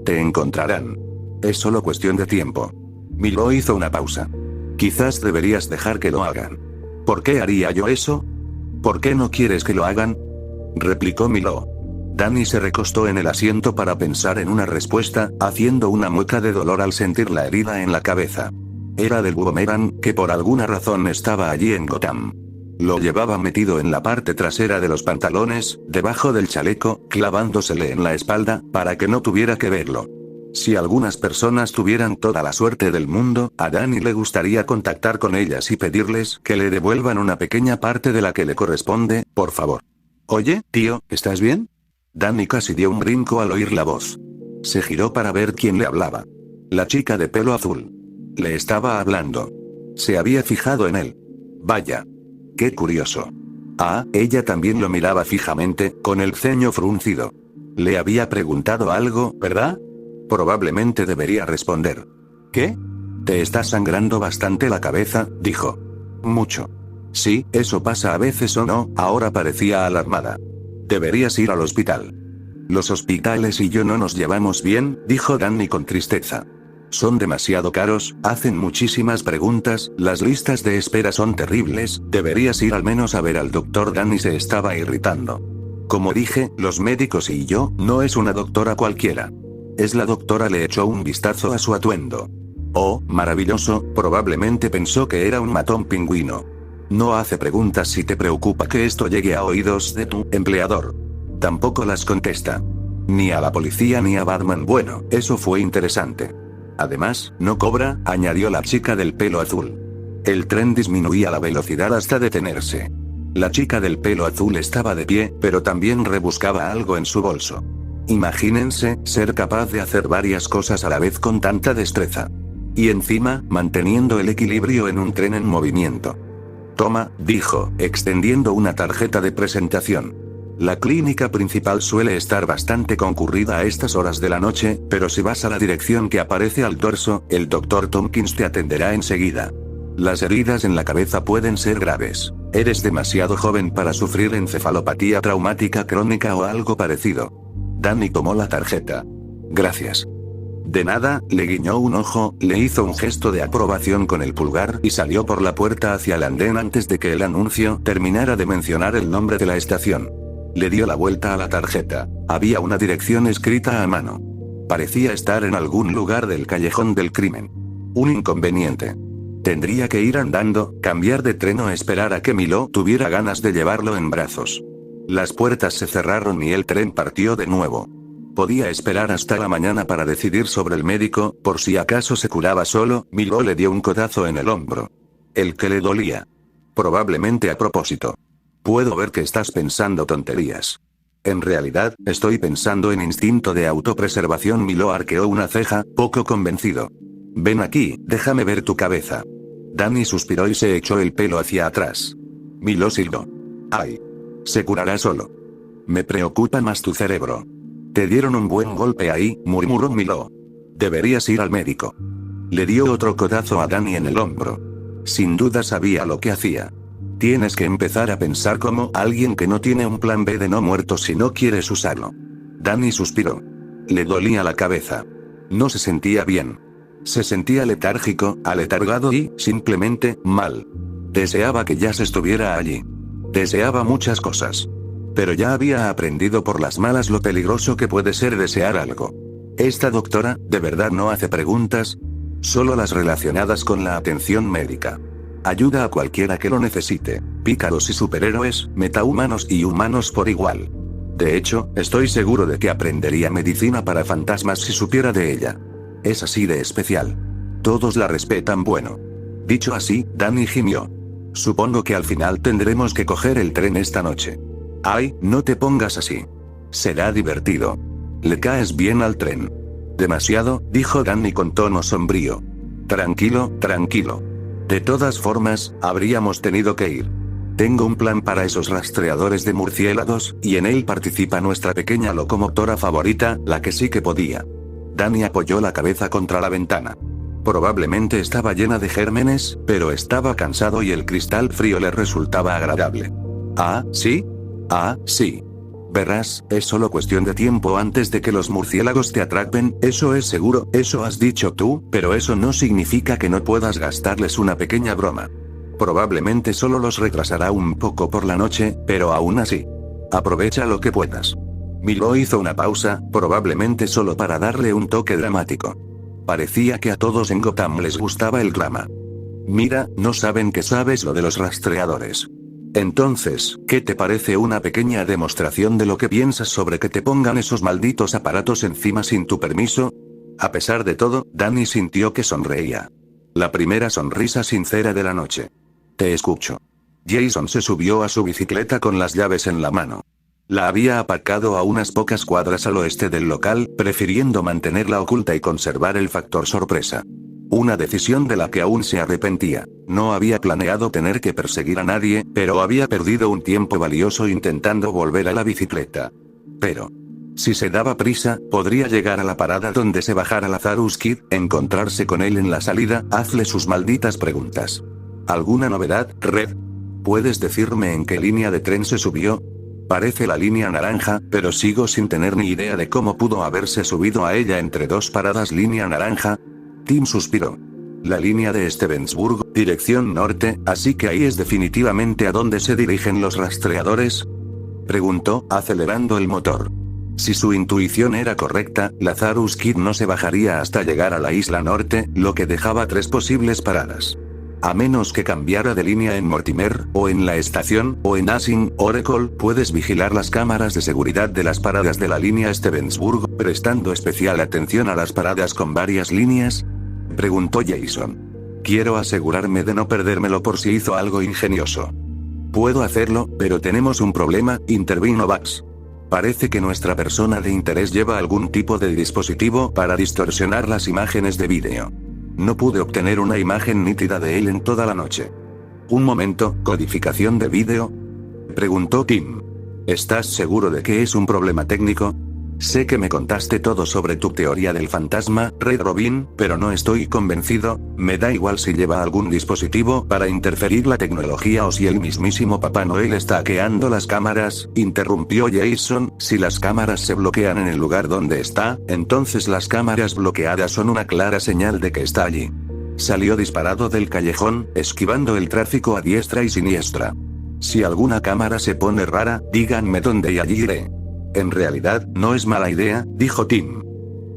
Te encontrarán. Es solo cuestión de tiempo. Milo hizo una pausa. Quizás deberías dejar que lo hagan. ¿Por qué haría yo eso? ¿Por qué no quieres que lo hagan? Replicó Milo. Danny se recostó en el asiento para pensar en una respuesta, haciendo una mueca de dolor al sentir la herida en la cabeza. Era del boomerang, que por alguna razón estaba allí en Gotham. Lo llevaba metido en la parte trasera de los pantalones, debajo del chaleco, clavándosele en la espalda, para que no tuviera que verlo. Si algunas personas tuvieran toda la suerte del mundo, a Danny le gustaría contactar con ellas y pedirles que le devuelvan una pequeña parte de la que le corresponde, por favor. Oye, tío, ¿estás bien? Danny casi dio un brinco al oír la voz. Se giró para ver quién le hablaba. La chica de pelo azul. Le estaba hablando. Se había fijado en él. Vaya. Qué curioso. Ah, ella también lo miraba fijamente, con el ceño fruncido. Le había preguntado algo, ¿verdad? Probablemente debería responder. ¿Qué? Te está sangrando bastante la cabeza, dijo. Mucho. Sí, eso pasa a veces o no, ahora parecía alarmada. Deberías ir al hospital. Los hospitales y yo no nos llevamos bien, dijo Danny con tristeza. Son demasiado caros, hacen muchísimas preguntas, las listas de espera son terribles, deberías ir al menos a ver al doctor. Danny se estaba irritando. Como dije, los médicos y yo, no es una doctora cualquiera. Es la doctora. Le echó un vistazo a su atuendo. Oh, maravilloso, probablemente pensó que era un matón pingüino. No hace preguntas si te preocupa que esto llegue a oídos de tu empleador. Tampoco las contesta. Ni a la policía ni a Batman. Bueno, eso fue interesante. Además, no cobra, añadió la chica del pelo azul. El tren disminuía la velocidad hasta detenerse. La chica del pelo azul estaba de pie, pero también rebuscaba algo en su bolso. Imagínense, ser capaz de hacer varias cosas a la vez con tanta destreza. Y encima, manteniendo el equilibrio en un tren en movimiento. Toma, dijo, extendiendo una tarjeta de presentación. La clínica principal suele estar bastante concurrida a estas horas de la noche, pero si vas a la dirección que aparece al dorso, el Dr. Tompkins te atenderá enseguida. Las heridas en la cabeza pueden ser graves. Eres demasiado joven para sufrir encefalopatía traumática crónica o algo parecido. Danny tomó la tarjeta. Gracias. De nada, le guiñó un ojo, le hizo un gesto de aprobación con el pulgar y salió por la puerta hacia el andén antes de que el anuncio terminara de mencionar el nombre de la estación. Le dio la vuelta a la tarjeta. Había una dirección escrita a mano. Parecía estar en algún lugar del callejón del crimen. Un inconveniente. Tendría que ir andando, cambiar de tren o esperar a que Milo tuviera ganas de llevarlo en brazos. Las puertas se cerraron y el tren partió de nuevo. Podía esperar hasta la mañana para decidir sobre el médico, por si acaso se curaba solo. Milo le dio un codazo en el hombro. El que le dolía. Probablemente a propósito. Puedo ver que estás pensando tonterías. En realidad, estoy pensando en instinto de autopreservación. Milo arqueó una ceja, poco convencido. Ven aquí, déjame ver tu cabeza. Danny suspiró y se echó el pelo hacia atrás. Milo silbó. Ay. Se curará solo. Me preocupa más tu cerebro. Te dieron un buen golpe ahí, murmuró Milo. Deberías ir al médico. Le dio otro codazo a Danny en el hombro. Sin duda sabía lo que hacía. Tienes que empezar a pensar como alguien que no tiene un plan B de no muertos si no quieres usarlo. Danny suspiró. Le dolía la cabeza. No se sentía bien. Se sentía letárgico, aletargado y, simplemente, mal. Deseaba que Jazz estuviera allí. Deseaba muchas cosas. Pero ya había aprendido por las malas lo peligroso que puede ser desear algo. Esta doctora, ¿de verdad no hace preguntas? Solo las relacionadas con la atención médica. Ayuda a cualquiera que lo necesite, pícaros y superhéroes, metahumanos y humanos por igual. De hecho, estoy seguro de que aprendería medicina para fantasmas si supiera de ella. Es así de especial. Todos la respetan. Bueno. Dicho así, Danny gimió. Supongo que al final tendremos que coger el tren esta noche. Ay, no te pongas así. Será divertido. Le caes bien al tren. Demasiado, dijo Danny con tono sombrío. Tranquilo, tranquilo. De todas formas, habríamos tenido que ir. Tengo un plan para esos rastreadores de murciélagos, y en él participa nuestra pequeña locomotora favorita, la que sí que podía. Danny apoyó la cabeza contra la ventana. Probablemente estaba llena de gérmenes, pero estaba cansado y el cristal frío le resultaba agradable. ¿Ah, sí? Ah, sí. Verás, es solo cuestión de tiempo antes de que los murciélagos te atrapen, eso es seguro, eso has dicho tú, pero eso no significa que no puedas gastarles una pequeña broma. Probablemente solo los retrasará un poco por la noche, pero aún así. Aprovecha lo que puedas. Milo hizo una pausa, probablemente solo para darle un toque dramático. Parecía que a todos en Gotham les gustaba el drama. Mira, no saben que sabes lo de los rastreadores. Entonces, ¿qué te parece una pequeña demostración de lo que piensas sobre que te pongan esos malditos aparatos encima sin tu permiso? A pesar de todo, Danny sintió que sonreía. La primera sonrisa sincera de la noche. Te escucho. Jason se subió a su bicicleta con las llaves en la mano. La había aparcado a unas pocas cuadras al oeste del local, prefiriendo mantenerla oculta y conservar el factor sorpresa. Una decisión de la que aún se arrepentía. No había planeado tener que perseguir a nadie, pero había perdido un tiempo valioso intentando volver a la bicicleta. Pero, si se daba prisa, podría llegar a la parada donde se bajara Lazarus Kid, encontrarse con él en la salida, hazle sus malditas preguntas. ¿Alguna novedad, Red? ¿Puedes decirme en qué línea de tren se subió? Parece la línea naranja, pero sigo sin tener ni idea de cómo pudo haberse subido a ella entre dos paradas línea naranja. Tim suspiró. La línea de Stevensburg, dirección norte, así que ahí es definitivamente a donde se dirigen los rastreadores. Preguntó, acelerando el motor. Si su intuición era correcta, Lazarus Kid no se bajaría hasta llegar a la isla norte, lo que dejaba 3 posibles paradas. A menos que cambiara de línea en Mortimer, o en la estación, o en Asing, Oracle, puedes vigilar las cámaras de seguridad de las paradas de la línea Stevensburg, prestando especial atención a las paradas con varias líneas. Preguntó Jason. Quiero asegurarme de no perdérmelo por si hizo algo ingenioso. Puedo hacerlo, pero tenemos un problema, intervino Bugs. Parece que nuestra persona de interés lleva algún tipo de dispositivo para distorsionar las imágenes de vídeo. No pude obtener una imagen nítida de él en toda la noche. Un momento, ¿codificación de vídeo? Preguntó Tim. ¿Estás seguro de que es un problema técnico? Sé que me contaste todo sobre tu teoría del fantasma, Red Robin, pero no estoy convencido. Me da igual si lleva algún dispositivo para interferir la tecnología o si el mismísimo Papá Noel está hackeando las cámaras, interrumpió Jason. Si las cámaras se bloquean en el lugar donde está, entonces las cámaras bloqueadas son una clara señal de que está allí. Salió disparado del callejón, esquivando el tráfico a diestra y siniestra. Si alguna cámara se pone rara, díganme dónde y allí iré. En realidad, no es mala idea, dijo Tim.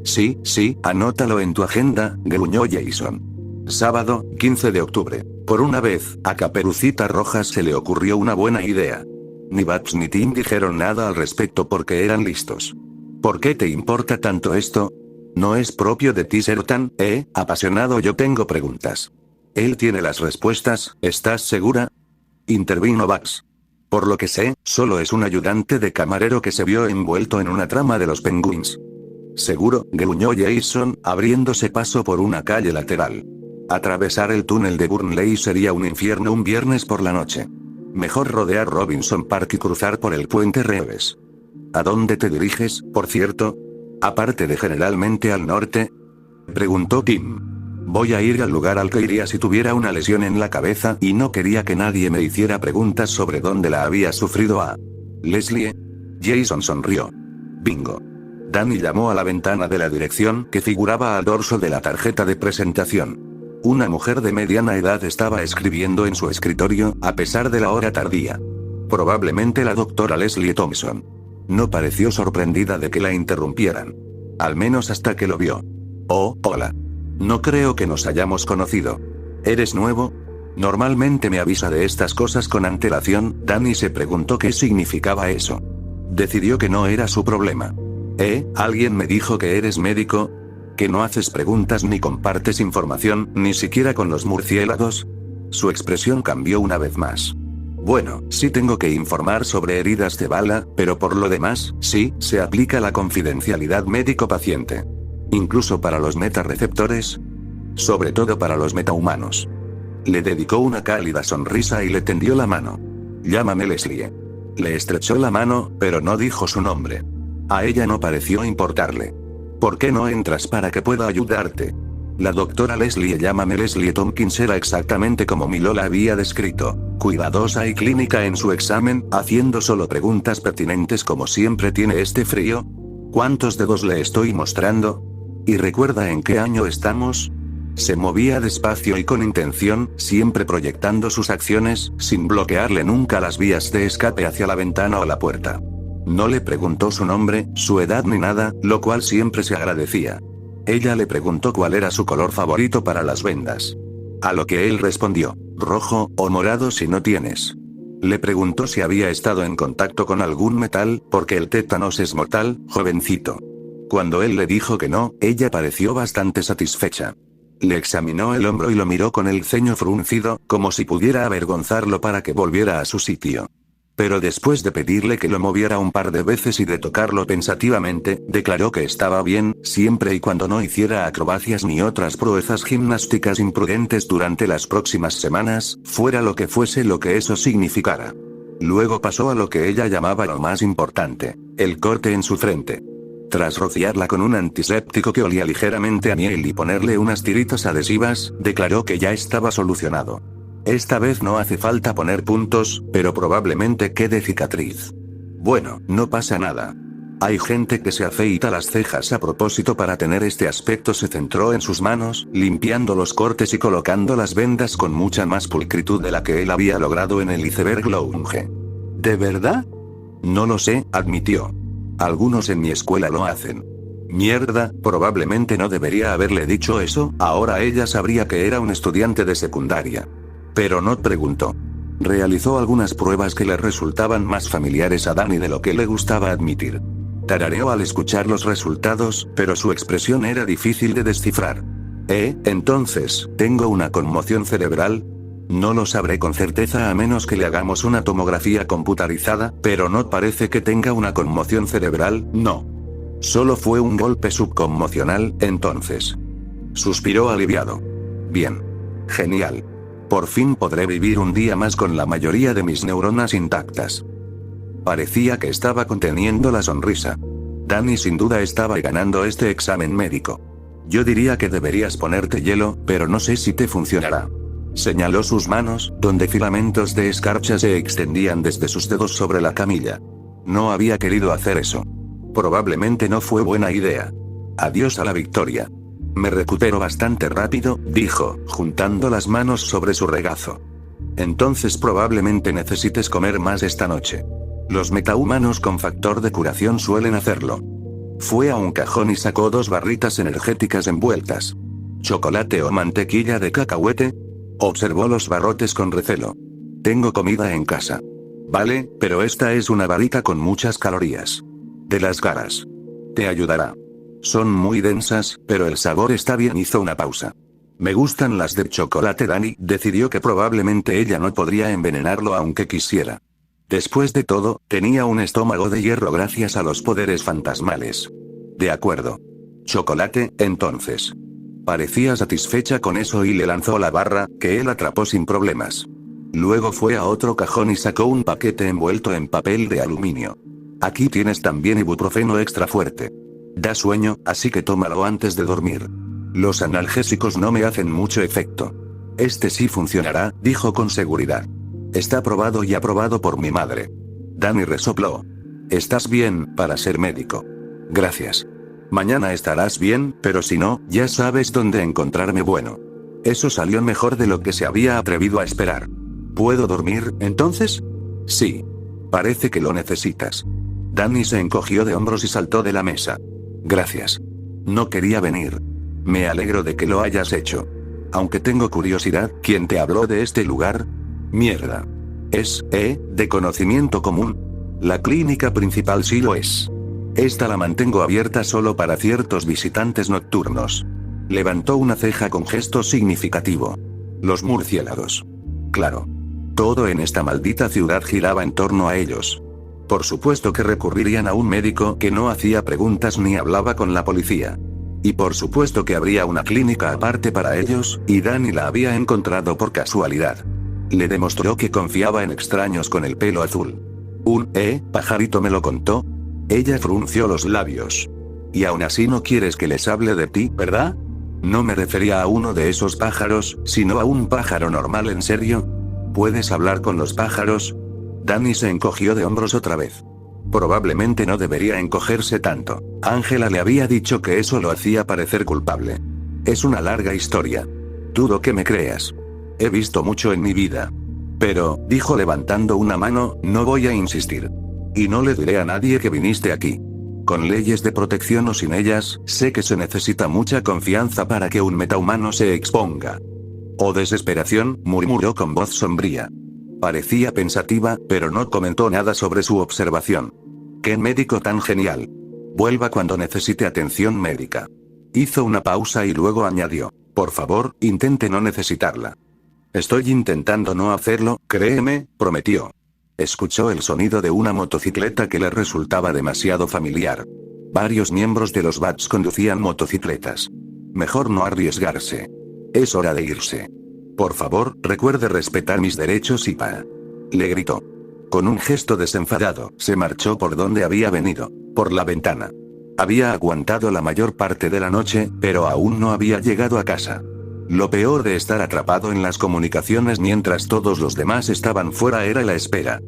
Sí, anótalo en tu agenda, gruñó Jason. Sábado, 15 de octubre. Por una vez, a Caperucita Roja se le ocurrió una buena idea. Ni Babs ni Tim dijeron nada al respecto porque eran listos. ¿Por qué te importa tanto esto? ¿No es propio de ti ser tan, apasionado? Yo tengo preguntas. Él tiene las respuestas, ¿estás segura? Intervino Bugs. Por lo que sé, solo es un ayudante de camarero que se vio envuelto en una trama de los Penguins. Seguro, gruñó Jason, abriéndose paso por una calle lateral. Atravesar el túnel de Burnley sería un infierno un viernes por la noche. Mejor rodear Robinson Park y cruzar por el puente Reeves. ¿A dónde te diriges, por cierto? Aparte de generalmente al norte. Preguntó Tim. Voy a ir al lugar al que iría si tuviera una lesión en la cabeza y no quería que nadie me hiciera preguntas sobre dónde la había sufrido a Leslie. Jason sonrió. Bingo. Danny llamó a la ventana de la dirección que figuraba al dorso de la tarjeta de presentación. Una mujer de mediana edad estaba escribiendo en su escritorio, a pesar de la hora tardía. Probablemente la doctora Leslie Thompson. No pareció sorprendida de que la interrumpieran. Al menos hasta que lo vio. Oh, hola. No creo que nos hayamos conocido. ¿Eres nuevo? Normalmente me avisa de estas cosas con antelación. Danny se preguntó qué significaba eso. Decidió que no era su problema. ¿Alguien me dijo que eres médico? ¿Que no haces preguntas ni compartes información, ni siquiera con los murciélagos? Su expresión cambió una vez más. Bueno, sí tengo que informar sobre heridas de bala, pero por lo demás, sí, se aplica la confidencialidad médico-paciente. Incluso para los metareceptores. Sobre todo para los metahumanos. Le dedicó una cálida sonrisa y le tendió la mano. Llámame Leslie. Le estrechó la mano, pero no dijo su nombre. A ella no pareció importarle. ¿Por qué no entras para que pueda ayudarte? La doctora Leslie, llámame Leslie Tompkins, era exactamente como Milo la había descrito. Cuidadosa y clínica en su examen, haciendo solo preguntas pertinentes como siempre. ¿Tiene este frío? ¿Cuántos dedos le estoy mostrando? ¿Y recuerda en qué año estamos? Se movía despacio y con intención, siempre proyectando sus acciones, sin bloquearle nunca las vías de escape hacia la ventana o la puerta. No le preguntó su nombre, su edad ni nada, lo cual siempre se agradecía. Ella le preguntó cuál era su color favorito para las vendas. A lo que él respondió, rojo o morado si no tienes. Le preguntó si había estado en contacto con algún metal, porque el tétanos es mortal, jovencito. Cuando él le dijo que no, ella pareció bastante satisfecha. Le examinó el hombro y lo miró con el ceño fruncido, como si pudiera avergonzarlo para que volviera a su sitio. Pero después de pedirle que lo moviera un par de veces y de tocarlo pensativamente, declaró que estaba bien, siempre y cuando no hiciera acrobacias ni otras proezas gimnásticas imprudentes durante las próximas semanas, fuera lo que fuese lo que eso significara. Luego pasó a lo que ella llamaba lo más importante, el corte en su frente. Tras rociarla con un antiséptico que olía ligeramente a miel y ponerle unas tiritas adhesivas, declaró que ya estaba solucionado. Esta vez no hace falta poner puntos, pero probablemente quede cicatriz. Bueno, no pasa nada. Hay gente que se afeita las cejas a propósito para tener este aspecto. Se centró en sus manos, limpiando los cortes y colocando las vendas con mucha más pulcritud de la que él había logrado en el iceberg lounge. ¿De verdad? No lo sé, admitió. Algunos en mi escuela lo hacen. Mierda, probablemente no debería haberle dicho eso, ahora ella sabría que era un estudiante de secundaria. Pero no preguntó. Realizó algunas pruebas que le resultaban más familiares a Danny de lo que le gustaba admitir. Tarareó al escuchar los resultados, pero su expresión era difícil de descifrar. Entonces, ¿tengo una conmoción cerebral? No lo sabré con certeza a menos que le hagamos una tomografía computarizada, pero no parece que tenga una conmoción cerebral, no. Solo fue un golpe subconmocional, entonces. Suspiró aliviado. Bien. Genial. Por fin podré vivir un día más con la mayoría de mis neuronas intactas. Parecía que estaba conteniendo la sonrisa. Danny sin duda estaba ganando este examen médico. Yo diría que deberías ponerte hielo, pero no sé si te funcionará. Señaló sus manos, donde filamentos de escarcha se extendían desde sus dedos sobre la camilla. No había querido hacer eso. Probablemente no fue buena idea. Adiós a la victoria. Me recupero bastante rápido, dijo, juntando las manos sobre su regazo. Entonces probablemente necesites comer más esta noche. Los metahumanos con factor de curación suelen hacerlo. Fue a un cajón y sacó 2 barritas energéticas envueltas. ¿Chocolate o mantequilla de cacahuete? Observó los barrotes con recelo. Tengo comida en casa. Vale, pero esta es una barrita con muchas calorías. De las caras. Te ayudará. Son muy densas, pero el sabor está bien. Hizo una pausa. Me gustan las de chocolate. Danny decidió que probablemente ella no podría envenenarlo aunque quisiera. Después de todo, tenía un estómago de hierro gracias a los poderes fantasmales. De acuerdo. Chocolate, entonces. Parecía satisfecha con eso y le lanzó la barra, que él atrapó sin problemas. Luego fue a otro cajón y sacó un paquete envuelto en papel de aluminio. Aquí tienes también ibuprofeno extra fuerte. Da sueño, así que tómalo antes de dormir. Los analgésicos no me hacen mucho efecto. Este sí funcionará, dijo con seguridad. Está probado y aprobado por mi madre. Danny resopló. Estás bien, para ser médico. Gracias. Mañana estarás bien, pero si no, ya sabes dónde encontrarme. Bueno. Eso salió mejor de lo que se había atrevido a esperar. ¿Puedo dormir, entonces? Sí. Parece que lo necesitas. Danny se encogió de hombros y saltó de la mesa. Gracias. No quería venir. Me alegro de que lo hayas hecho. Aunque tengo curiosidad, ¿quién te habló de este lugar? Mierda. Es, de conocimiento común. La clínica principal sí lo es. Esta la mantengo abierta solo para ciertos visitantes nocturnos. Levantó una ceja con gesto significativo. Los murciélagos. Claro. Todo en esta maldita ciudad giraba en torno a ellos. Por supuesto que recurrirían a un médico que no hacía preguntas ni hablaba con la policía. Y por supuesto que habría una clínica aparte para ellos, y Danny la había encontrado por casualidad. Le demostró que confiaba en extraños con el pelo azul. Un, pajarito me lo contó. Ella frunció los labios. Y aún así no quieres que les hable de ti, ¿verdad? No me refería a uno de esos pájaros, sino a un pájaro normal. ¿En serio? ¿Puedes hablar con los pájaros? Danny se encogió de hombros otra vez. Probablemente no debería encogerse tanto. Angela le había dicho que eso lo hacía parecer culpable. Es una larga historia. Dudo que me creas. He visto mucho en mi vida. Pero, dijo levantando una mano, no voy a insistir. Y no le diré a nadie que viniste aquí. Con leyes de protección o sin ellas, sé que se necesita mucha confianza para que un metahumano se exponga. O desesperación, murmuró con voz sombría. Parecía pensativa, pero no comentó nada sobre su observación. ¡Qué médico tan genial! Vuelva cuando necesite atención médica. Hizo una pausa y luego añadió. Por favor, intente no necesitarla. Estoy intentando no hacerlo, créeme, prometió. Escuchó el sonido de una motocicleta que le resultaba demasiado familiar. Varios miembros de los Bats conducían motocicletas. Mejor no arriesgarse. Es hora de irse. Por favor, recuerde respetar mis derechos y pa. Le gritó. Con un gesto desenfadado, se marchó por donde había venido, por la ventana. Había aguantado la mayor parte de la noche, pero aún no había llegado a casa. Lo peor de estar atrapado en las comunicaciones mientras todos los demás estaban fuera era la espera.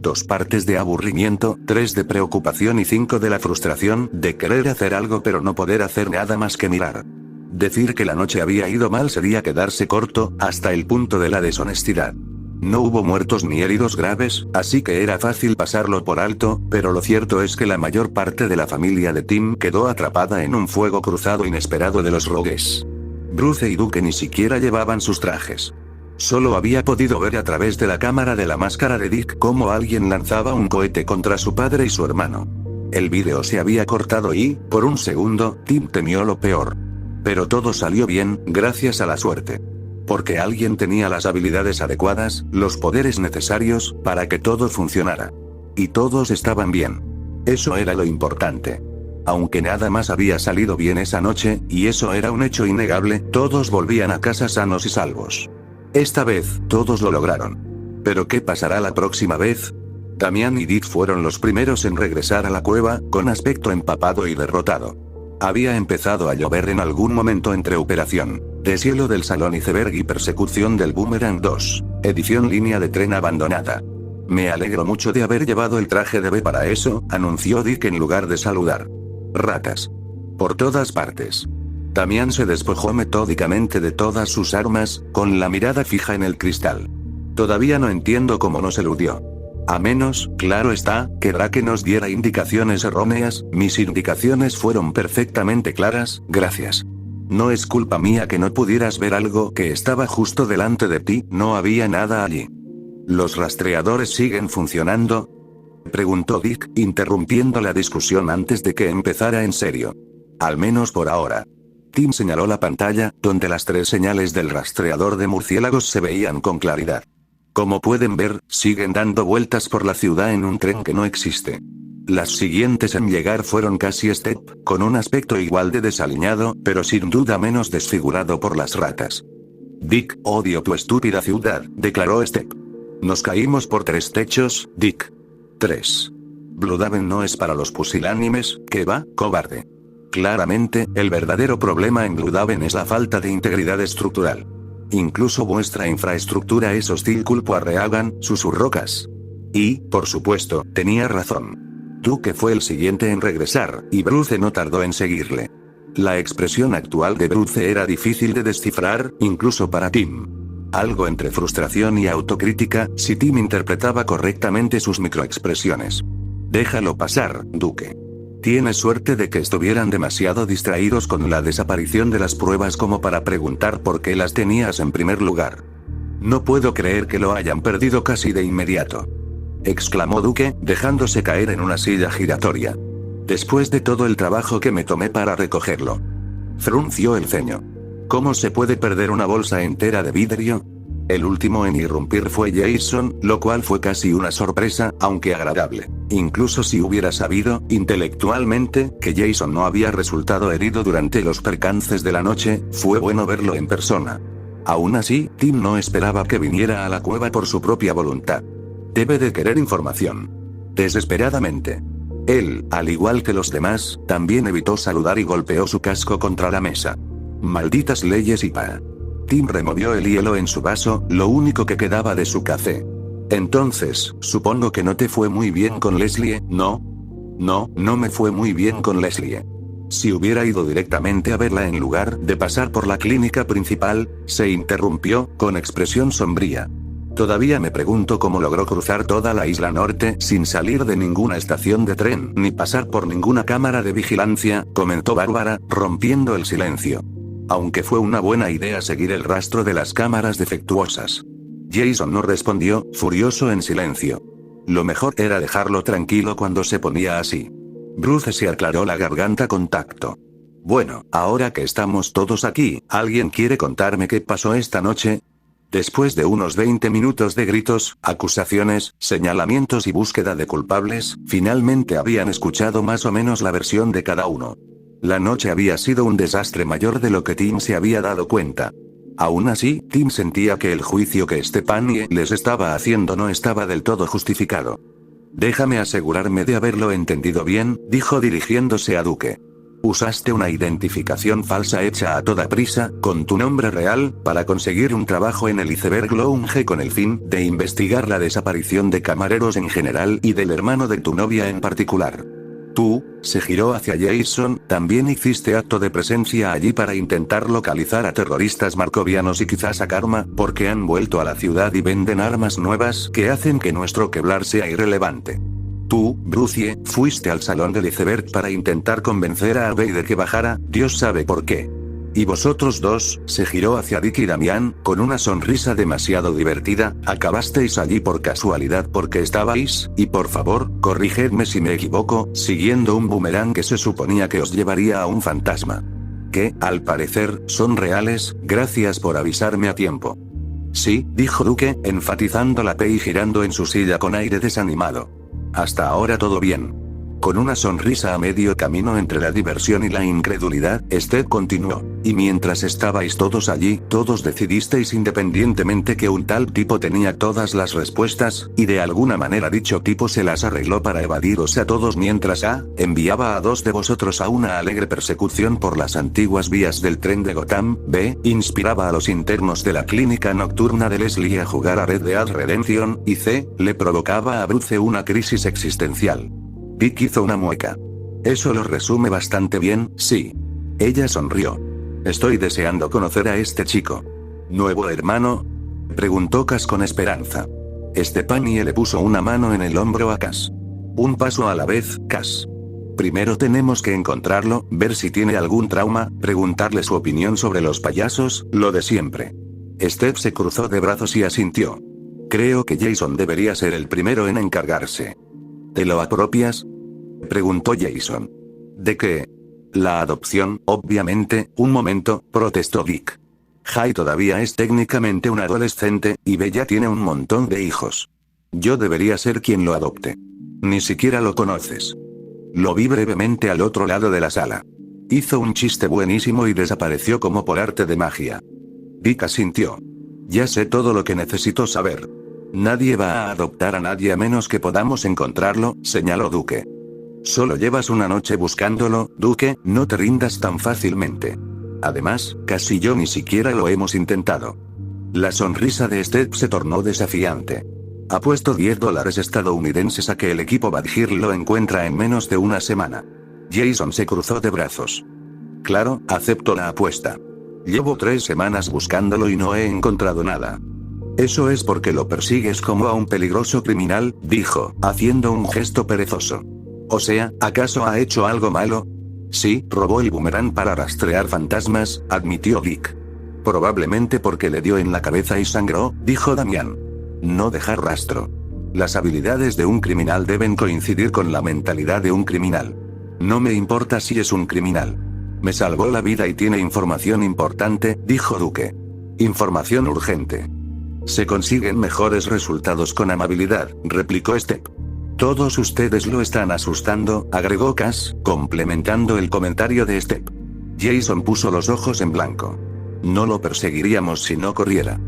2 partes de aburrimiento, 3 de preocupación y 5 de la frustración de querer hacer algo pero no poder hacer nada más que mirar. Decir que la noche había ido mal sería quedarse corto, hasta el punto de la deshonestidad. No hubo muertos ni heridos graves, así que era fácil pasarlo por alto, pero lo cierto es que la mayor parte de la familia de Tim quedó atrapada en un fuego cruzado inesperado de los Rogues. Bruce y Duke ni siquiera llevaban sus trajes. Solo había podido ver a través de la cámara de la máscara de Dick cómo alguien lanzaba un cohete contra su padre y su hermano. El vídeo se había cortado y, por un segundo, Tim temió lo peor. Pero todo salió bien, gracias a la suerte. Porque alguien tenía las habilidades adecuadas, los poderes necesarios, para que todo funcionara. Y todos estaban bien. Eso era lo importante. Aunque nada más había salido bien esa noche, y eso era un hecho innegable, todos volvían a casa sanos y salvos. Esta vez, todos lo lograron. ¿Pero qué pasará la próxima vez? Damian y Dick fueron los primeros en regresar a la cueva, con aspecto empapado y derrotado. Había empezado a llover en algún momento entre Operación Deshielo del Salón Iceberg y Persecución del Boomerang 2, edición Línea de Tren Abandonada. Me alegro mucho de haber llevado el traje de B para eso, anunció Dick en lugar de saludar. Ratas. Por todas partes. Damian se despojó metódicamente de todas sus armas, con la mirada fija en el cristal. Todavía no entiendo cómo nos eludió. A menos, claro está, que Drake nos diera indicaciones erróneas. Mis indicaciones fueron perfectamente claras, gracias. No es culpa mía que no pudieras ver algo que estaba justo delante de ti, no había nada allí. ¿Los rastreadores siguen funcionando?, preguntó Dick, interrumpiendo la discusión antes de que empezara en serio. Al menos por ahora. Tim señaló la pantalla, donde las 3 señales del rastreador de murciélagos se veían con claridad. Como pueden ver, siguen dando vueltas por la ciudad en un tren que no existe. Las siguientes en llegar fueron Cassie Step, con un aspecto igual de desaliñado, pero sin duda menos desfigurado por las ratas. Dick, odio tu estúpida ciudad, declaró Step. Nos caímos por 3 techos, Dick. 3. Bloodaven no es para los pusilánimes, ¿qué va, cobarde? Claramente, el verdadero problema en Bloodaven es la falta de integridad estructural. Incluso vuestra infraestructura es hostil, culpo a Reagan, susurró Cass. Y, por supuesto, tenía razón. Duke fue el siguiente en regresar, y Bruce no tardó en seguirle. La expresión actual de Bruce era difícil de descifrar, incluso para Tim. Algo entre frustración y autocrítica, si Tim interpretaba correctamente sus microexpresiones. Déjalo pasar, Duke. Tienes suerte de que estuvieran demasiado distraídos con la desaparición de las pruebas como para preguntar por qué las tenías en primer lugar. No puedo creer que lo hayan perdido casi de inmediato, exclamó Duke, dejándose caer en una silla giratoria. Después de todo el trabajo que me tomé para recogerlo. Frunció el ceño. ¿Cómo se puede perder una bolsa entera de vidrio? El último en irrumpir fue Jason, lo cual fue casi una sorpresa, aunque agradable. Incluso si hubiera sabido, intelectualmente, que Jason no había resultado herido durante los percances de la noche, fue bueno verlo en persona. Aún así, Tim no esperaba que viniera a la cueva por su propia voluntad. Debe de querer información. Desesperadamente. Él, al igual que los demás, también evitó saludar y golpeó su casco contra la mesa. Malditas leyes y pa. Tim removió el hielo en su vaso, lo único que quedaba de su café. Entonces, supongo que no te fue muy bien con Leslie, ¿no? No me fue muy bien con Leslie. Si hubiera ido directamente a verla en lugar de pasar por la clínica principal, se interrumpió, con expresión sombría. Todavía me pregunto cómo logró cruzar toda la isla norte sin salir de ninguna estación de tren ni pasar por ninguna cámara de vigilancia, comentó Bárbara, rompiendo el silencio. Aunque fue una buena idea seguir el rastro de las cámaras defectuosas. Jason no respondió, furioso en silencio. Lo mejor era dejarlo tranquilo cuando se ponía así. Bruce se aclaró la garganta con tacto. Bueno, ahora que estamos todos aquí, ¿alguien quiere contarme qué pasó esta noche? Después de unos 20 minutos de gritos, acusaciones, señalamientos y búsqueda de culpables, finalmente habían escuchado más o menos la versión de cada uno. La noche había sido un desastre mayor de lo que Tim se había dado cuenta. Aún así, Tim sentía que el juicio que Stephanie les estaba haciendo no estaba del todo justificado. Déjame asegurarme de haberlo entendido bien, dijo dirigiéndose a Duke. Usaste una identificación falsa hecha a toda prisa, con tu nombre real, para conseguir un trabajo en el Iceberg Lounge con el fin de investigar la desaparición de camareros en general y del hermano de tu novia en particular. Tú, se giró hacia Jason, también hiciste acto de presencia allí para intentar localizar a terroristas marcovianos y quizás a Karma, porque han vuelto a la ciudad y venden armas nuevas que hacen que nuestro Kevlar sea irrelevante. Tú, Brucie, fuiste al salón del iceberg para intentar convencer a Abbey de que bajara, Dios sabe por qué. Y vosotros dos, se giró hacia Dick y Damián, con una sonrisa demasiado divertida, acabasteis allí por casualidad porque estabais, y por favor, corrigidme si me equivoco, siguiendo un boomerang que se suponía que os llevaría a un fantasma. Que, al parecer, son reales, gracias por avisarme a tiempo. Sí, dijo Duke, enfatizando la P y girando en su silla con aire desanimado. Hasta ahora todo bien. Con una sonrisa a medio camino entre la diversión y la incredulidad, Steph continuó. Y mientras estabais todos allí, todos decidisteis independientemente que un tal tipo tenía todas las respuestas, y de alguna manera dicho tipo se las arregló para evadiros a todos mientras A, enviaba a 2 de vosotros a una alegre persecución por las antiguas vías del tren de Gotham, B, inspiraba a los internos de la clínica nocturna de Leslie a jugar a Red Dead Redemption, y C, le provocaba a Bruce una crisis existencial. Dick hizo una mueca. Eso lo resume bastante bien, sí. Ella sonrió. Estoy deseando conocer a este chico. ¿Nuevo hermano? Preguntó Cass con esperanza. Stephanie le puso una mano en el hombro a Cass. Un paso a la vez, Cass. Primero tenemos que encontrarlo, ver si tiene algún trauma, preguntarle su opinión sobre los payasos, lo de siempre. Steph se cruzó de brazos y asintió. Creo que Jason debería ser el primero en encargarse. ¿Te lo apropias? Preguntó Jason. ¿De qué? La adopción, obviamente, un momento, protestó Dick. Jay todavía es técnicamente un adolescente, y Bella tiene un montón de hijos. Yo debería ser quien lo adopte. Ni siquiera lo conoces. Lo vi brevemente al otro lado de la sala. Hizo un chiste buenísimo y desapareció como por arte de magia. Dick asintió. Ya sé todo lo que necesito saber. Nadie va a adoptar a nadie a menos que podamos encontrarlo, señaló Duke. Solo llevas una noche buscándolo, Duke, no te rindas tan fácilmente. Además, casi yo ni siquiera lo hemos intentado. La sonrisa de Steph se tornó desafiante. Apuesto $10 estadounidenses a que el equipo Badger lo encuentra en menos de una semana. Jason se cruzó de brazos. Claro, acepto la apuesta. Llevo 3 semanas buscándolo y no he encontrado nada. Eso es porque lo persigues como a un peligroso criminal, dijo, haciendo un gesto perezoso. O sea, ¿acaso ha hecho algo malo? Sí, robó el boomerang para rastrear fantasmas, admitió Dick. Probablemente porque le dio en la cabeza y sangró, dijo Damián. No dejar rastro. Las habilidades de un criminal deben coincidir con la mentalidad de un criminal. No me importa si es un criminal. Me salvó la vida y tiene información importante, dijo Duke. Información urgente. Se consiguen mejores resultados con amabilidad, replicó Steph. Todos ustedes lo están asustando, agregó Cass, complementando el comentario de Steph. Jason puso los ojos en blanco. No lo perseguiríamos si no corriera.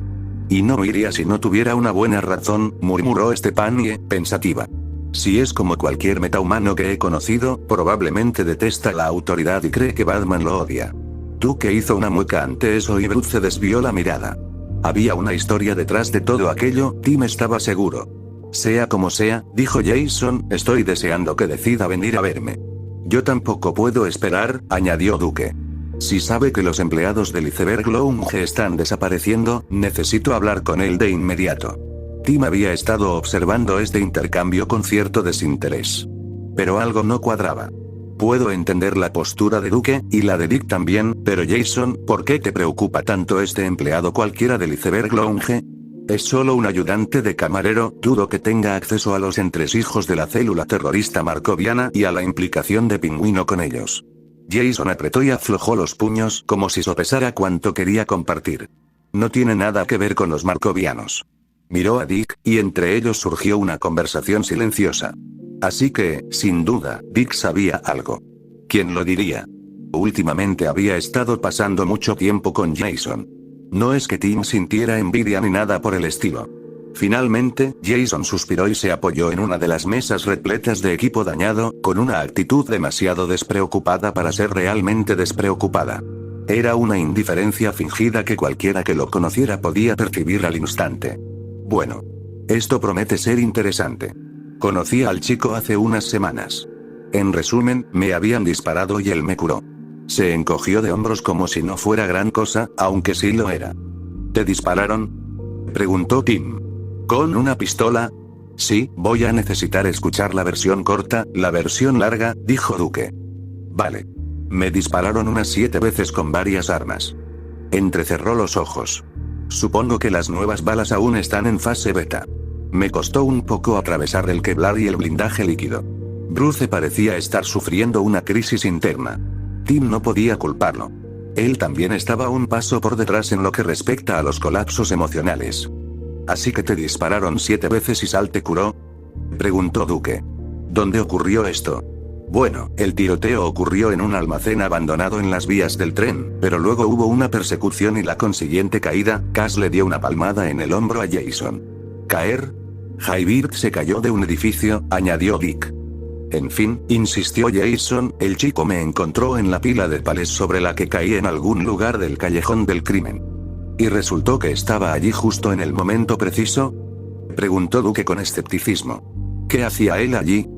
Y no iría si no tuviera una buena razón, murmuró Stephanie, pensativa. Si es como cualquier metahumano que he conocido, probablemente detesta la autoridad y cree que Batman lo odia. Duke hizo una mueca ante eso y Bruce desvió la mirada. Había una historia detrás de todo aquello, Tim estaba seguro. Sea como sea, dijo Jason, estoy deseando que decida venir a verme. Yo tampoco puedo esperar, añadió Duke. Si sabe que los empleados del Iceberg Lounge están desapareciendo, necesito hablar con él de inmediato. Tim había estado observando este intercambio con cierto desinterés. Pero algo no cuadraba. Puedo entender la postura de Duke, y la de Dick también, pero Jason, ¿por qué te preocupa tanto este empleado cualquiera del Iceberg Lounge? Es solo un ayudante de camarero, dudo que tenga acceso a los entresijos de la célula terrorista marcoviana y a la implicación de Pingüino con ellos. Jason apretó y aflojó los puños como si sopesara cuánto quería compartir. No tiene nada que ver con los marcovianos. Miró a Dick, y entre ellos surgió una conversación silenciosa. Así que, sin duda, Dick sabía algo. ¿Quién lo diría? Últimamente había estado pasando mucho tiempo con Jason. No es que Tim sintiera envidia ni nada por el estilo. Finalmente, Jason suspiró y se apoyó en una de las mesas repletas de equipo dañado, con una actitud demasiado despreocupada para ser realmente despreocupada. Era una indiferencia fingida que cualquiera que lo conociera podía percibir al instante. Bueno. Esto promete ser interesante. Conocí al chico hace unas semanas. En resumen, me habían disparado y él me curó. Se encogió de hombros como si no fuera gran cosa, aunque sí lo era. ¿Te dispararon?, preguntó Tim. ¿Con una pistola? Sí, voy a necesitar escuchar la versión corta, la versión larga, dijo Duke. Vale. Me dispararon unas 7 veces con varias armas. Entrecerró los ojos. Supongo que las nuevas balas aún están en fase beta. Me costó un poco atravesar el Kevlar y el blindaje líquido. Bruce parecía estar sufriendo una crisis interna. Tim no podía culparlo. Él también estaba un paso por detrás en lo que respecta a los colapsos emocionales. ¿Así que te dispararon 7 veces y Sal te curó?, preguntó Duke. ¿Dónde ocurrió esto? Bueno, el tiroteo ocurrió en un almacén abandonado en las vías del tren, pero luego hubo una persecución y la consiguiente caída. Cass le dio una palmada en el hombro a Jason. ¿Caer? Javier se cayó de un edificio, añadió Dick. En fin, insistió Jason, el chico me encontró en la pila de palés sobre la que caí en algún lugar del callejón del crimen. ¿Y resultó que estaba allí justo en el momento preciso?, preguntó Duke con escepticismo. ¿Qué hacía él allí?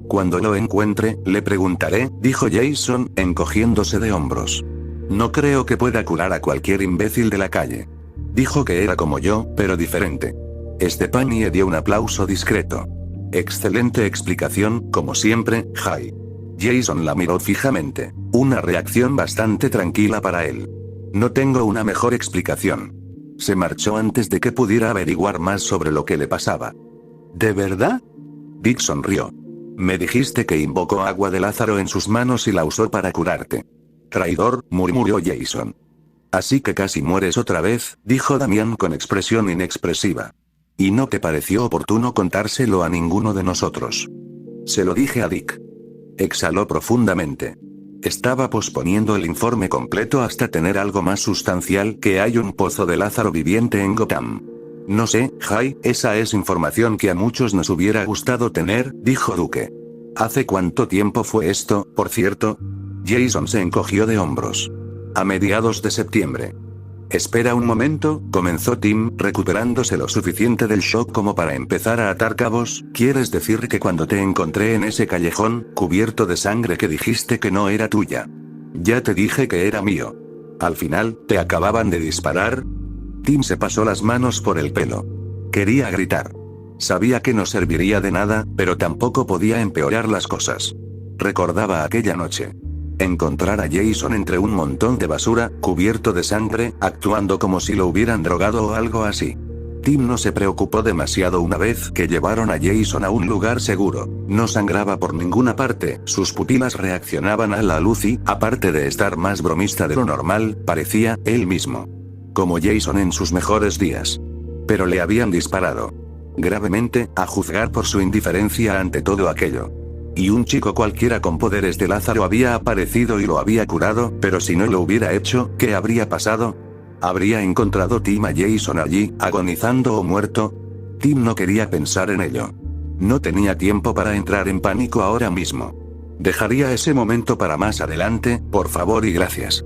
Cuando lo encuentre, le preguntaré, dijo Jason, encogiéndose de hombros. No creo que pueda curar a cualquier imbécil de la calle. Dijo que era como yo, pero diferente. Stepanie dio un aplauso discreto. Excelente explicación, como siempre, Jay. Jason la miró fijamente. Una reacción bastante tranquila para él. No tengo una mejor explicación. Se marchó antes de que pudiera averiguar más sobre lo que le pasaba. ¿De verdad? Dick sonrió. Me dijiste que invocó agua de Lázaro en sus manos y la usó para curarte. Traidor, murmuró Jason. Así que casi mueres otra vez, dijo Damián con expresión inexpresiva. ¿Y no te pareció oportuno contárselo a ninguno de nosotros? Se lo dije a Dick. Exhaló profundamente. Estaba posponiendo el informe completo hasta tener algo más sustancial, que hay un pozo de Lázaro viviente en Gotham. No sé, Jay, esa es información que a muchos nos hubiera gustado tener, dijo Duke. ¿Hace cuánto tiempo fue esto, por cierto? Jason se encogió de hombros. A mediados de septiembre. Espera un momento, comenzó Tim, recuperándose lo suficiente del shock como para empezar a atar cabos. ¿Quieres decir que cuando te encontré en ese callejón, cubierto de sangre que dijiste que no era tuya? Ya te dije que era mío. Al final, ¿te acababan de disparar? Tim se pasó las manos por el pelo. Quería gritar. Sabía que no serviría de nada, pero tampoco podía empeorar las cosas. Recordaba aquella noche. Encontrar a Jason entre un montón de basura, cubierto de sangre, actuando como si lo hubieran drogado o algo así. Tim no se preocupó demasiado una vez que llevaron a Jason a un lugar seguro. No sangraba por ninguna parte, sus pupilas reaccionaban a la luz y, aparte de estar más bromista de lo normal, parecía él mismo. Como Jason en sus mejores días. Pero le habían disparado. Gravemente, a juzgar por su indiferencia ante todo aquello. Y un chico cualquiera con poderes de Lázaro había aparecido y lo había curado, pero si no lo hubiera hecho, ¿qué habría pasado? ¿Habría encontrado Tim a Jason allí, agonizando o muerto? Tim no quería pensar en ello. No tenía tiempo para entrar en pánico ahora mismo. Dejaría ese momento para más adelante, por favor y gracias.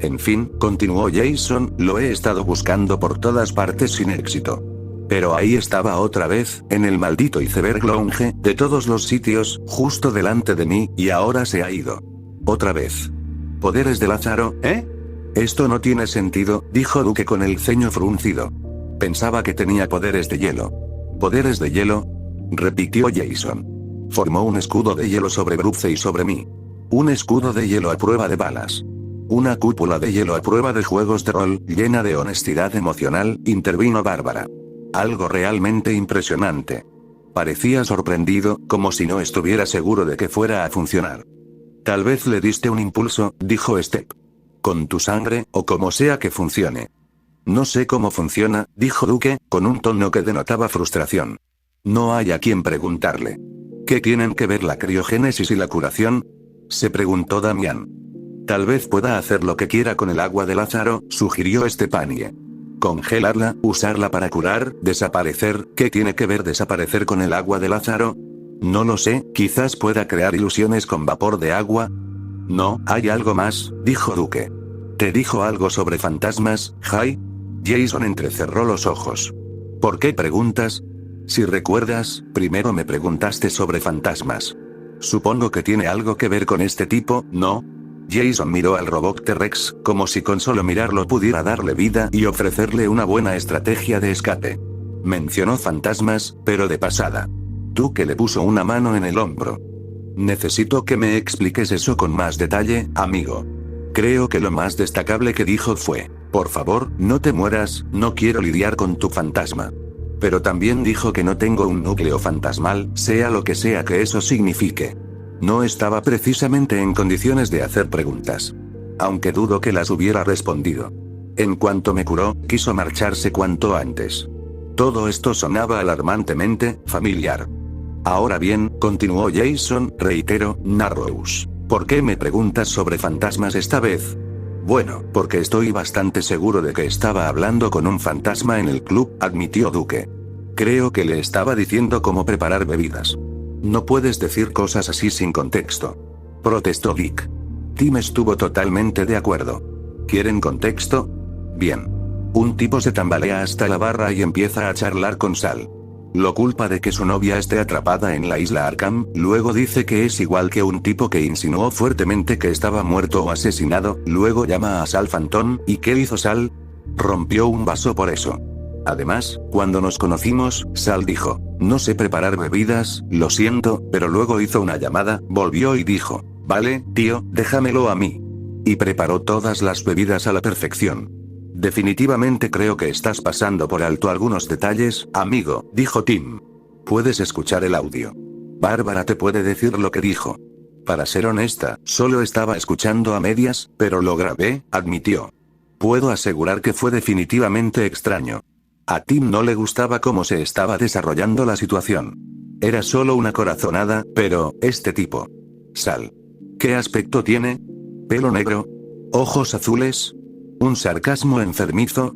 En fin, continuó Jason, lo he estado buscando por todas partes sin éxito. Pero ahí estaba otra vez, en el maldito iceberg lounge, de todos los sitios, justo delante de mí, y ahora se ha ido. Otra vez. ¿Poderes de Lázaro, eh? Esto no tiene sentido, dijo Duke con el ceño fruncido. Pensaba que tenía poderes de hielo. ¿Poderes de hielo? Repitió Jason. Formó un escudo de hielo sobre Bruce y sobre mí. Un escudo de hielo a prueba de balas. Una cúpula de hielo a prueba de juegos de rol, llena de honestidad emocional, intervino Bárbara. Algo realmente impresionante. Parecía sorprendido, como si no estuviera seguro de que fuera a funcionar. Tal vez le diste un impulso, dijo Step. Con tu sangre, o como sea que funcione. No sé cómo funciona, dijo Duque, con un tono que denotaba frustración. No hay a quien preguntarle. ¿Qué tienen que ver la criogénesis y la curación? Se preguntó Damián. Tal vez pueda hacer lo que quiera con el agua de Lázaro, sugirió Stepanie. Congelarla, usarla para curar, desaparecer, ¿qué tiene que ver desaparecer con el agua de Lázaro? No lo sé, quizás pueda crear ilusiones con vapor de agua. No, hay algo más, dijo Duque. ¿Te dijo algo sobre fantasmas, Jay? Jason entrecerró los ojos. ¿Por qué preguntas? Si recuerdas, primero me preguntaste sobre fantasmas. Supongo que tiene algo que ver con este tipo, ¿no? Jason miró al robot T-Rex, como si con solo mirarlo pudiera darle vida y ofrecerle una buena estrategia de escape. Mencionó fantasmas, pero de pasada. Duque le puso una mano en el hombro. Necesito que me expliques eso con más detalle, amigo. Creo que lo más destacable que dijo fue, por favor, no te mueras, no quiero lidiar con tu fantasma. Pero también dijo que no tengo un núcleo fantasmal, sea lo que sea que eso signifique. No estaba precisamente en condiciones de hacer preguntas. Aunque dudo que las hubiera respondido. En cuanto me curó, quiso marcharse cuanto antes. Todo esto sonaba alarmantemente familiar. Ahora bien, continuó Jason, reitero, Narrows, ¿por qué me preguntas sobre fantasmas esta vez? Bueno, porque estoy bastante seguro de que estaba hablando con un fantasma en el club, admitió Duque. Creo que le estaba diciendo cómo preparar bebidas. No puedes decir cosas así sin contexto. Protestó Vic. Tim estuvo totalmente de acuerdo. ¿Quieren contexto? Bien. Un tipo se tambalea hasta la barra y empieza a charlar con Sal. Lo culpa de que su novia esté atrapada en la isla Arkham, luego dice que es igual que un tipo que insinuó fuertemente que estaba muerto o asesinado, luego llama a Sal Phantom, ¿y qué hizo Sal? Rompió un vaso por eso. Además, cuando nos conocimos, Sal dijo, no sé preparar bebidas, lo siento, pero luego hizo una llamada, volvió y dijo, vale, tío, déjamelo a mí. Y preparó todas las bebidas a la perfección. Definitivamente creo que estás pasando por alto algunos detalles, amigo, dijo Tim. Puedes escuchar el audio. Bárbara te puede decir lo que dijo. Para ser honesta, solo estaba escuchando a medias, pero lo grabé, admitió. Puedo asegurar que fue definitivamente extraño. A Tim no le gustaba cómo se estaba desarrollando la situación. Era solo una corazonada, pero, este tipo. Sal. ¿Qué aspecto tiene? ¿Pelo negro? ¿Ojos azules? ¿Un sarcasmo enfermizo?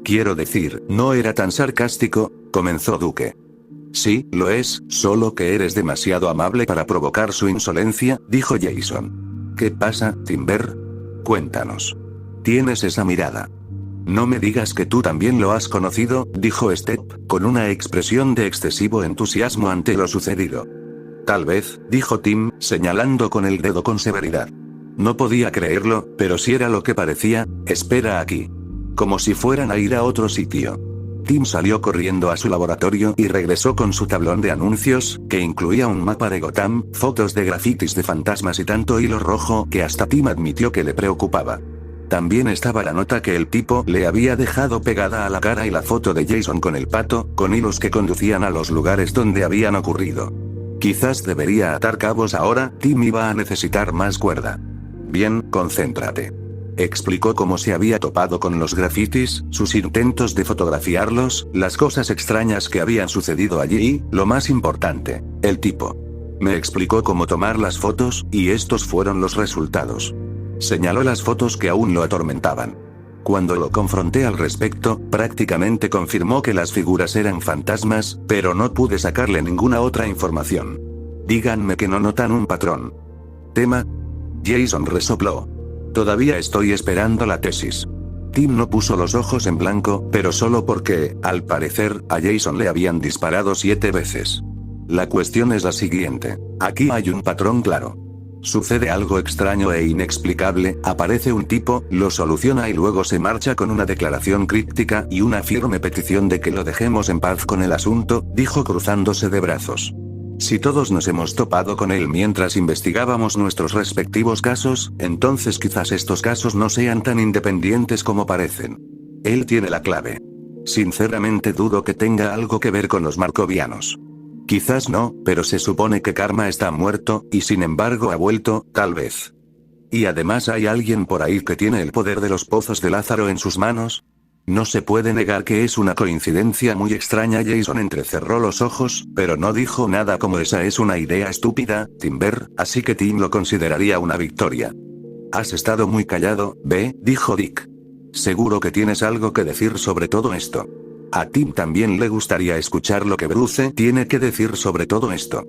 Quiero decir, no era tan sarcástico, comenzó Duque. Sí, lo es, solo que eres demasiado amable para provocar su insolencia, dijo Jason. ¿Qué pasa, Timber? Cuéntanos. Tienes esa mirada. No me digas que tú también lo has conocido, dijo Step, con una expresión de excesivo entusiasmo ante lo sucedido. Tal vez, dijo Tim, señalando con el dedo con severidad. No podía creerlo, pero si era lo que parecía, espera aquí. Como si fueran a ir a otro sitio. Tim salió corriendo a su laboratorio y regresó con su tablón de anuncios, que incluía un mapa de Gotham, fotos de grafitis de fantasmas y tanto hilo rojo que hasta Tim admitió que le preocupaba. También estaba la nota que el tipo le había dejado pegada a la cara y la foto de Jason con el pato, con hilos que conducían a los lugares donde habían ocurrido. Quizás debería atar cabos ahora, Tim iba a necesitar más cuerda. Bien, concéntrate. Explicó cómo se había topado con los grafitis, sus intentos de fotografiarlos, las cosas extrañas que habían sucedido allí y, lo más importante, el tipo. Me explicó cómo tomar las fotos, y estos fueron los resultados. Señaló las fotos que aún lo atormentaban. Cuando lo confronté al respecto, prácticamente confirmó que las figuras eran fantasmas, pero no pude sacarle ninguna otra información. Díganme que no notan un patrón. ¿Tema? Jason resopló. Todavía estoy esperando la tesis. Tim no puso los ojos en blanco, pero solo porque, al parecer, a Jason le habían disparado 7 veces. La cuestión es la siguiente. Aquí hay un patrón claro. Sucede algo extraño e inexplicable, aparece un tipo, lo soluciona y luego se marcha con una declaración críptica y una firme petición de que lo dejemos en paz con el asunto, dijo cruzándose de brazos. Si todos nos hemos topado con él mientras investigábamos nuestros respectivos casos, entonces quizás estos casos no sean tan independientes como parecen. Él tiene la clave. Sinceramente dudo que tenga algo que ver con los marcovianos. Quizás no, pero se supone que Karma está muerto, y sin embargo ha vuelto, tal vez. Y además hay alguien por ahí que tiene el poder de los pozos de Lázaro en sus manos. No se puede negar que es una coincidencia muy extraña. Jason entrecerró los ojos, pero no dijo nada como esa es una idea estúpida, Timber, así que Tim lo consideraría una victoria. Has estado muy callado, ¿ve? Dijo Dick. Seguro que tienes algo que decir sobre todo esto. A Tim también le gustaría escuchar lo que Bruce tiene que decir sobre todo esto.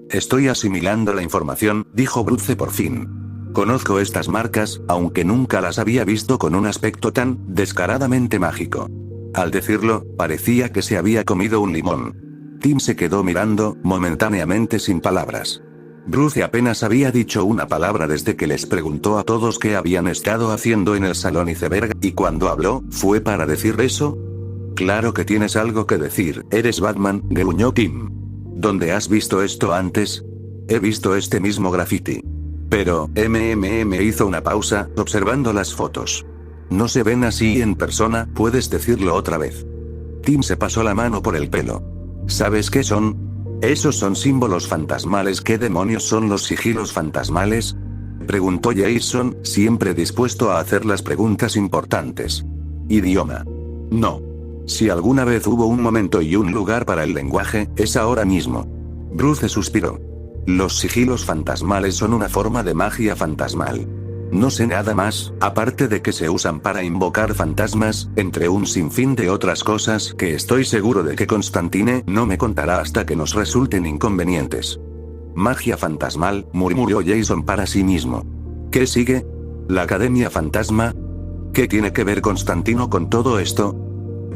Estoy asimilando la información, dijo Bruce por fin. Conozco estas marcas, aunque nunca las había visto con un aspecto tan descaradamente mágico. Al decirlo, parecía que se había comido un limón. Tim se quedó mirando, momentáneamente sin palabras. Bruce apenas había dicho una palabra desde que les preguntó a todos qué habían estado haciendo en el salón iceberg, y cuando habló, ¿fue para decir eso? Claro que tienes algo que decir, eres Batman, gruñó Tim. ¿Dónde has visto esto antes? He visto este mismo graffiti. Pero, hizo una pausa, observando las fotos. No se ven así en persona, ¿puedes decirlo otra vez? Tim se pasó la mano por el pelo. ¿Sabes qué son? Esos son símbolos fantasmales. ¿Qué demonios son los sigilos fantasmales? Preguntó Jason, siempre dispuesto a hacer las preguntas importantes. Idioma. No. Si alguna vez hubo un momento y un lugar para el lenguaje, es ahora mismo. Bruce suspiró. Los sigilos fantasmales son una forma de magia fantasmal. No sé nada más, aparte de que se usan para invocar fantasmas, entre un sinfín de otras cosas que estoy seguro de que Constantine no me contará hasta que nos resulten inconvenientes. Magia fantasmal, murmuró Jason para sí mismo. ¿Qué sigue? ¿La Academia Fantasma? ¿Qué tiene que ver Constantino con todo esto?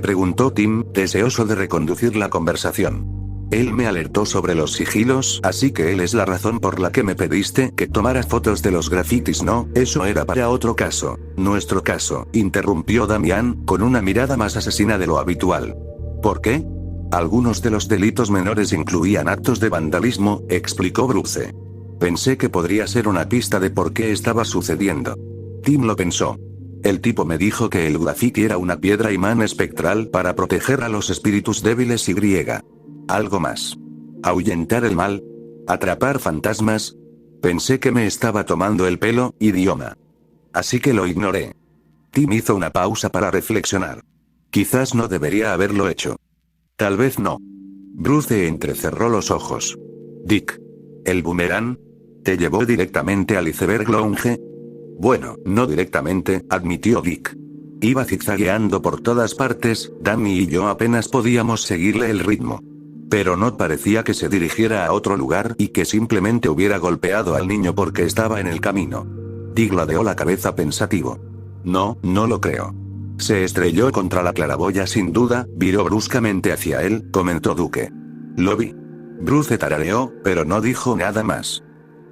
Preguntó Tim, deseoso de reconducir la conversación. Él me alertó sobre los sigilos, así que él es la razón por la que me pediste que tomara fotos de los grafitis. No, eso era para otro caso. Nuestro caso, interrumpió Damián, con una mirada más asesina de lo habitual. ¿Por qué? Algunos de los delitos menores incluían actos de vandalismo, explicó Bruce. Pensé que podría ser una pista de por qué estaba sucediendo. Tim lo pensó. El tipo me dijo que el graffiti era una piedra imán espectral para proteger a los espíritus débiles y griega. Algo más. ¿Ahuyentar el mal? ¿Atrapar fantasmas? Pensé que me estaba tomando el pelo, idioma. Así que lo ignoré. Tim hizo una pausa para reflexionar. Quizás no debería haberlo hecho. Tal vez no. Bruce entrecerró los ojos. Dick. ¿El boomerang? ¿Te llevó directamente al iceberg lounge? Bueno, no directamente, admitió Dick. Iba zigzagueando por todas partes, Danny y yo apenas podíamos seguirle el ritmo. Pero no parecía que se dirigiera a otro lugar y que simplemente hubiera golpeado al niño porque estaba en el camino. Dick ladeó la cabeza pensativo. No, no lo creo. Se estrelló contra la claraboya sin duda, viró bruscamente hacia él, comentó Duque. Lo vi. Bruce tarareó, pero no dijo nada más.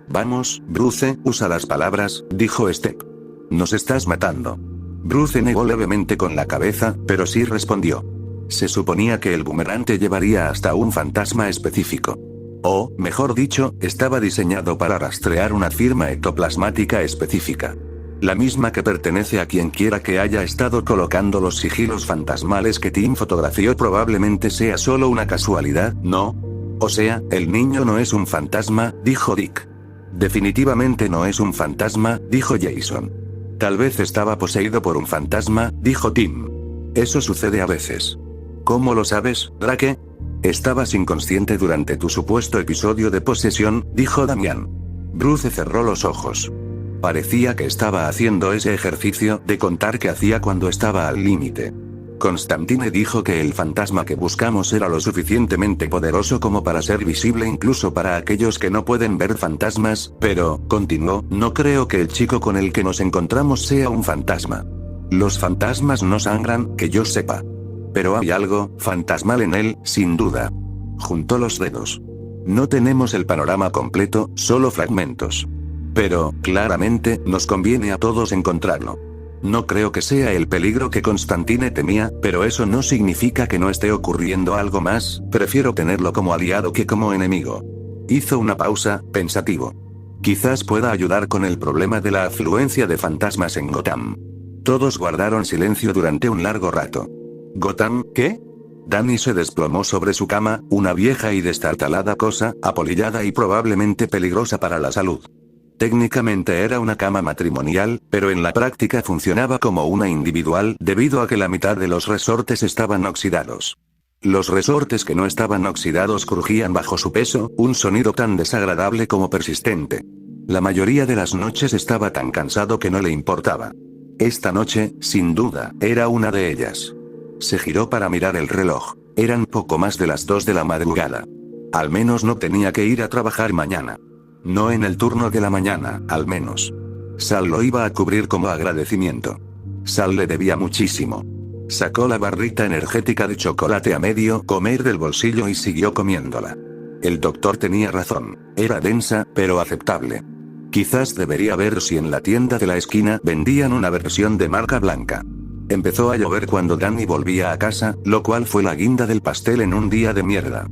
Vamos, Bruce, usa las palabras, dijo Step. Nos estás matando. Bruce negó levemente con la cabeza, pero sí respondió. Se suponía que el boomerang te llevaría hasta un fantasma específico. O, mejor dicho, estaba diseñado para rastrear una firma ectoplasmática específica. La misma que pertenece a quien quiera que haya estado colocando los sigilos fantasmales que Tim fotografió. Probablemente sea solo una casualidad, ¿no? O sea, el niño no es un fantasma, dijo Dick. Definitivamente no es un fantasma, dijo Jason. Tal vez estaba poseído por un fantasma, dijo Tim. Eso sucede a veces. ¿Cómo lo sabes, Drake? Estabas inconsciente durante tu supuesto episodio de posesión, dijo Damián. Bruce cerró los ojos. Parecía que estaba haciendo ese ejercicio de contar qué hacía cuando estaba al límite. Constantine dijo que el fantasma que buscamos era lo suficientemente poderoso como para ser visible incluso para aquellos que no pueden ver fantasmas, pero, continuó, no creo que el chico con el que nos encontramos sea un fantasma. Los fantasmas no sangran, que yo sepa. Pero hay algo fantasmal en él, sin duda. Juntó los dedos. No tenemos el panorama completo, solo fragmentos. Pero, claramente, nos conviene a todos encontrarlo. No creo que sea el peligro que Constantine temía, pero eso no significa que no esté ocurriendo algo más, prefiero tenerlo como aliado que como enemigo. Hizo una pausa, pensativo. Quizás pueda ayudar con el problema de la afluencia de fantasmas en Gotham. Todos guardaron silencio durante un largo rato. ¿Gotham, qué? Danny se desplomó sobre su cama, una vieja y destartalada cosa, apolillada y probablemente peligrosa para la salud. Técnicamente era una cama matrimonial, pero en la práctica funcionaba como una individual debido a que la mitad de los resortes estaban oxidados. Los resortes que no estaban oxidados crujían bajo su peso, un sonido tan desagradable como persistente. La mayoría de las noches estaba tan cansado que no le importaba. Esta noche, sin duda, era una de ellas. Se giró para mirar el reloj. Eran poco más de las 2 de la madrugada. Al menos no tenía que ir a trabajar mañana. No en el turno de la mañana, al menos. Sal lo iba a cubrir como agradecimiento. Sal le debía muchísimo. Sacó la barrita energética de chocolate a medio comer del bolsillo y siguió comiéndola. El doctor tenía razón. Era densa, pero aceptable. Quizás debería ver si en la tienda de la esquina vendían una versión de marca blanca. Empezó a llover cuando Danny volvía a casa, lo cual fue la guinda del pastel en un día de mierda.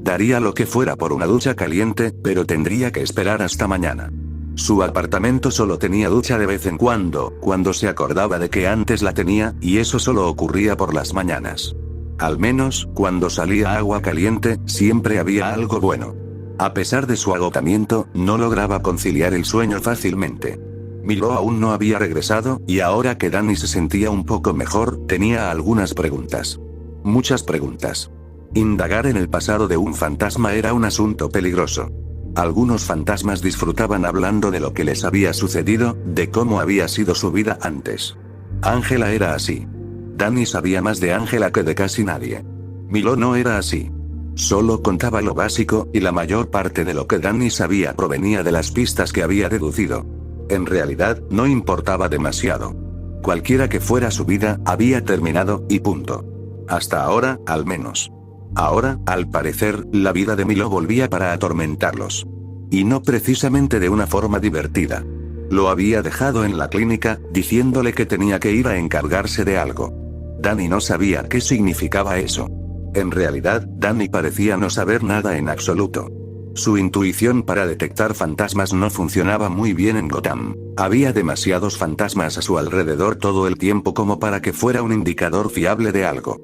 Daría lo que fuera por una ducha caliente, pero tendría que esperar hasta mañana. Su apartamento solo tenía ducha de vez en cuando se acordaba de que antes la tenía, y eso solo ocurría por las mañanas. Al menos, cuando salía agua caliente, siempre había algo bueno. A pesar de su agotamiento, no lograba conciliar el sueño fácilmente. Milo aún no había regresado, y ahora que Danny se sentía un poco mejor, tenía algunas preguntas. Muchas preguntas. Indagar en el pasado de un fantasma era un asunto peligroso. Algunos fantasmas disfrutaban hablando de lo que les había sucedido, de cómo había sido su vida antes. Ángela era así. Danny sabía más de Ángela que de casi nadie. Milo no era así. Solo contaba lo básico, y la mayor parte de lo que Danny sabía provenía de las pistas que había deducido. En realidad, no importaba demasiado. Cualquiera que fuera su vida, había terminado, y punto. Hasta ahora, al menos. Ahora, al parecer, la vida de Milo volvía para atormentarlos. Y no precisamente de una forma divertida. Lo había dejado en la clínica, diciéndole que tenía que ir a encargarse de algo. Danny no sabía qué significaba eso. En realidad, Danny parecía no saber nada en absoluto. Su intuición para detectar fantasmas no funcionaba muy bien en Gotham. Había demasiados fantasmas a su alrededor todo el tiempo como para que fuera un indicador fiable de algo.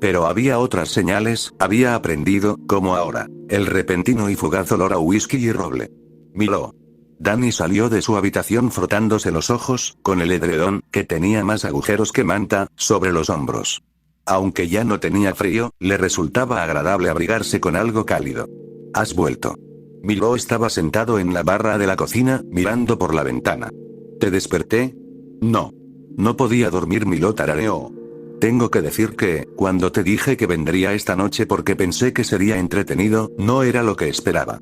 Pero había otras señales, había aprendido, como ahora, el repentino y fugaz olor a whisky y roble. Milo. Danny salió de su habitación frotándose los ojos, con el edredón, que tenía más agujeros que manta, sobre los hombros. Aunque ya no tenía frío, le resultaba agradable abrigarse con algo cálido. ¿Has vuelto? Milo estaba sentado en la barra de la cocina, mirando por la ventana. ¿Te desperté? No. No podía dormir, Milo tarareó. Tengo que decir que, cuando te dije que vendría esta noche porque pensé que sería entretenido, no era lo que esperaba.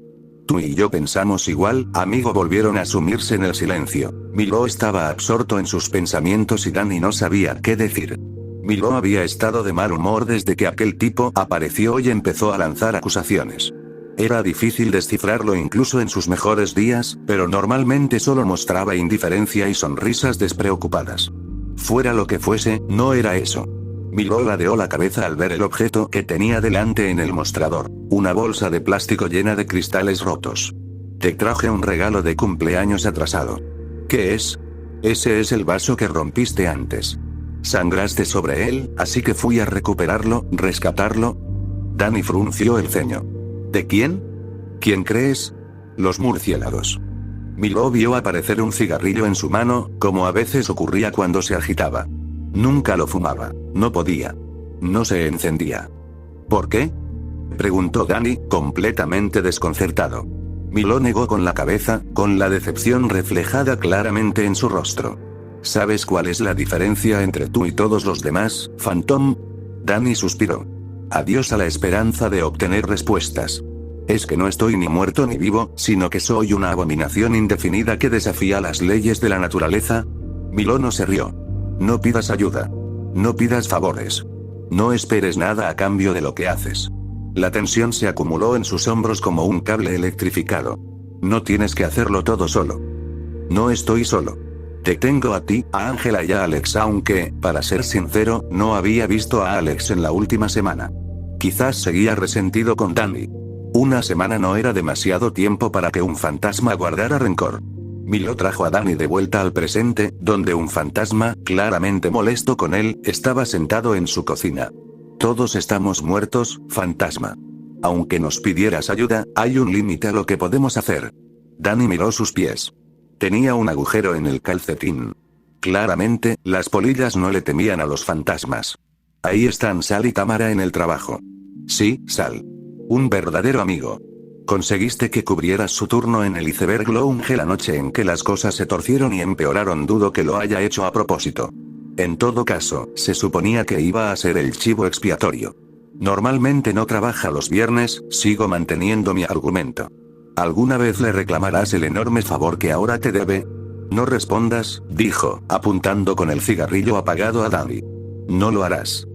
Tú y yo pensamos igual, amigo. Volvieron a sumirse en el silencio. Milo estaba absorto en sus pensamientos y Danny no sabía qué decir. Milo había estado de mal humor desde que aquel tipo apareció y empezó a lanzar acusaciones. Era difícil descifrarlo incluso en sus mejores días, pero normalmente solo mostraba indiferencia y sonrisas despreocupadas. Fuera lo que fuese, no era eso. Milo ladeó la cabeza al ver el objeto que tenía delante en el mostrador, una bolsa de plástico llena de cristales rotos. Te traje un regalo de cumpleaños atrasado. ¿Qué es? Ese es el vaso que rompiste antes. Sangraste sobre él, así que fui a recuperarlo, rescatarlo. Danny frunció el ceño. ¿De quién? ¿Quién crees? Los murciélagos. Milo vio aparecer un cigarrillo en su mano, como a veces ocurría cuando se agitaba. Nunca lo fumaba, no podía. No se encendía. ¿Por qué? Preguntó Danny, completamente desconcertado. Milo negó con la cabeza, con la decepción reflejada claramente en su rostro. ¿Sabes cuál es la diferencia entre tú y todos los demás, Phantom? Danny suspiró. Adiós a la esperanza de obtener respuestas. Es que no estoy ni muerto ni vivo, sino que soy una abominación indefinida que desafía las leyes de la naturaleza. Milo no se rió. No pidas ayuda. No pidas favores. No esperes nada a cambio de lo que haces. La tensión se acumuló en sus hombros como un cable electrificado. No tienes que hacerlo todo solo. No estoy solo. Te tengo a ti, a Ángela y a Alex, aunque, para ser sincero, no había visto a Alex en la última semana. Quizás seguía resentido con Danny. Una semana no era demasiado tiempo para que un fantasma guardara rencor. Milo trajo a Danny de vuelta al presente, donde un fantasma, claramente molesto con él, estaba sentado en su cocina. Todos estamos muertos, fantasma. Aunque nos pidieras ayuda, hay un límite a lo que podemos hacer. Danny miró sus pies. Tenía un agujero en el calcetín. Claramente, las polillas no le temían a los fantasmas. Ahí están Sal y Tamara en el trabajo. Sí, Sal. Un verdadero amigo. Conseguiste que cubrieras su turno en el iceberg lounge la noche en que las cosas se torcieron y empeoraron. Dudo que lo haya hecho a propósito. En todo caso, se suponía que iba a ser el chivo expiatorio. Normalmente no trabaja los viernes, sigo manteniendo mi argumento. ¿Alguna vez le reclamarás el enorme favor que ahora te debe? No respondas, dijo, apuntando con el cigarrillo apagado a Danny. No lo harás.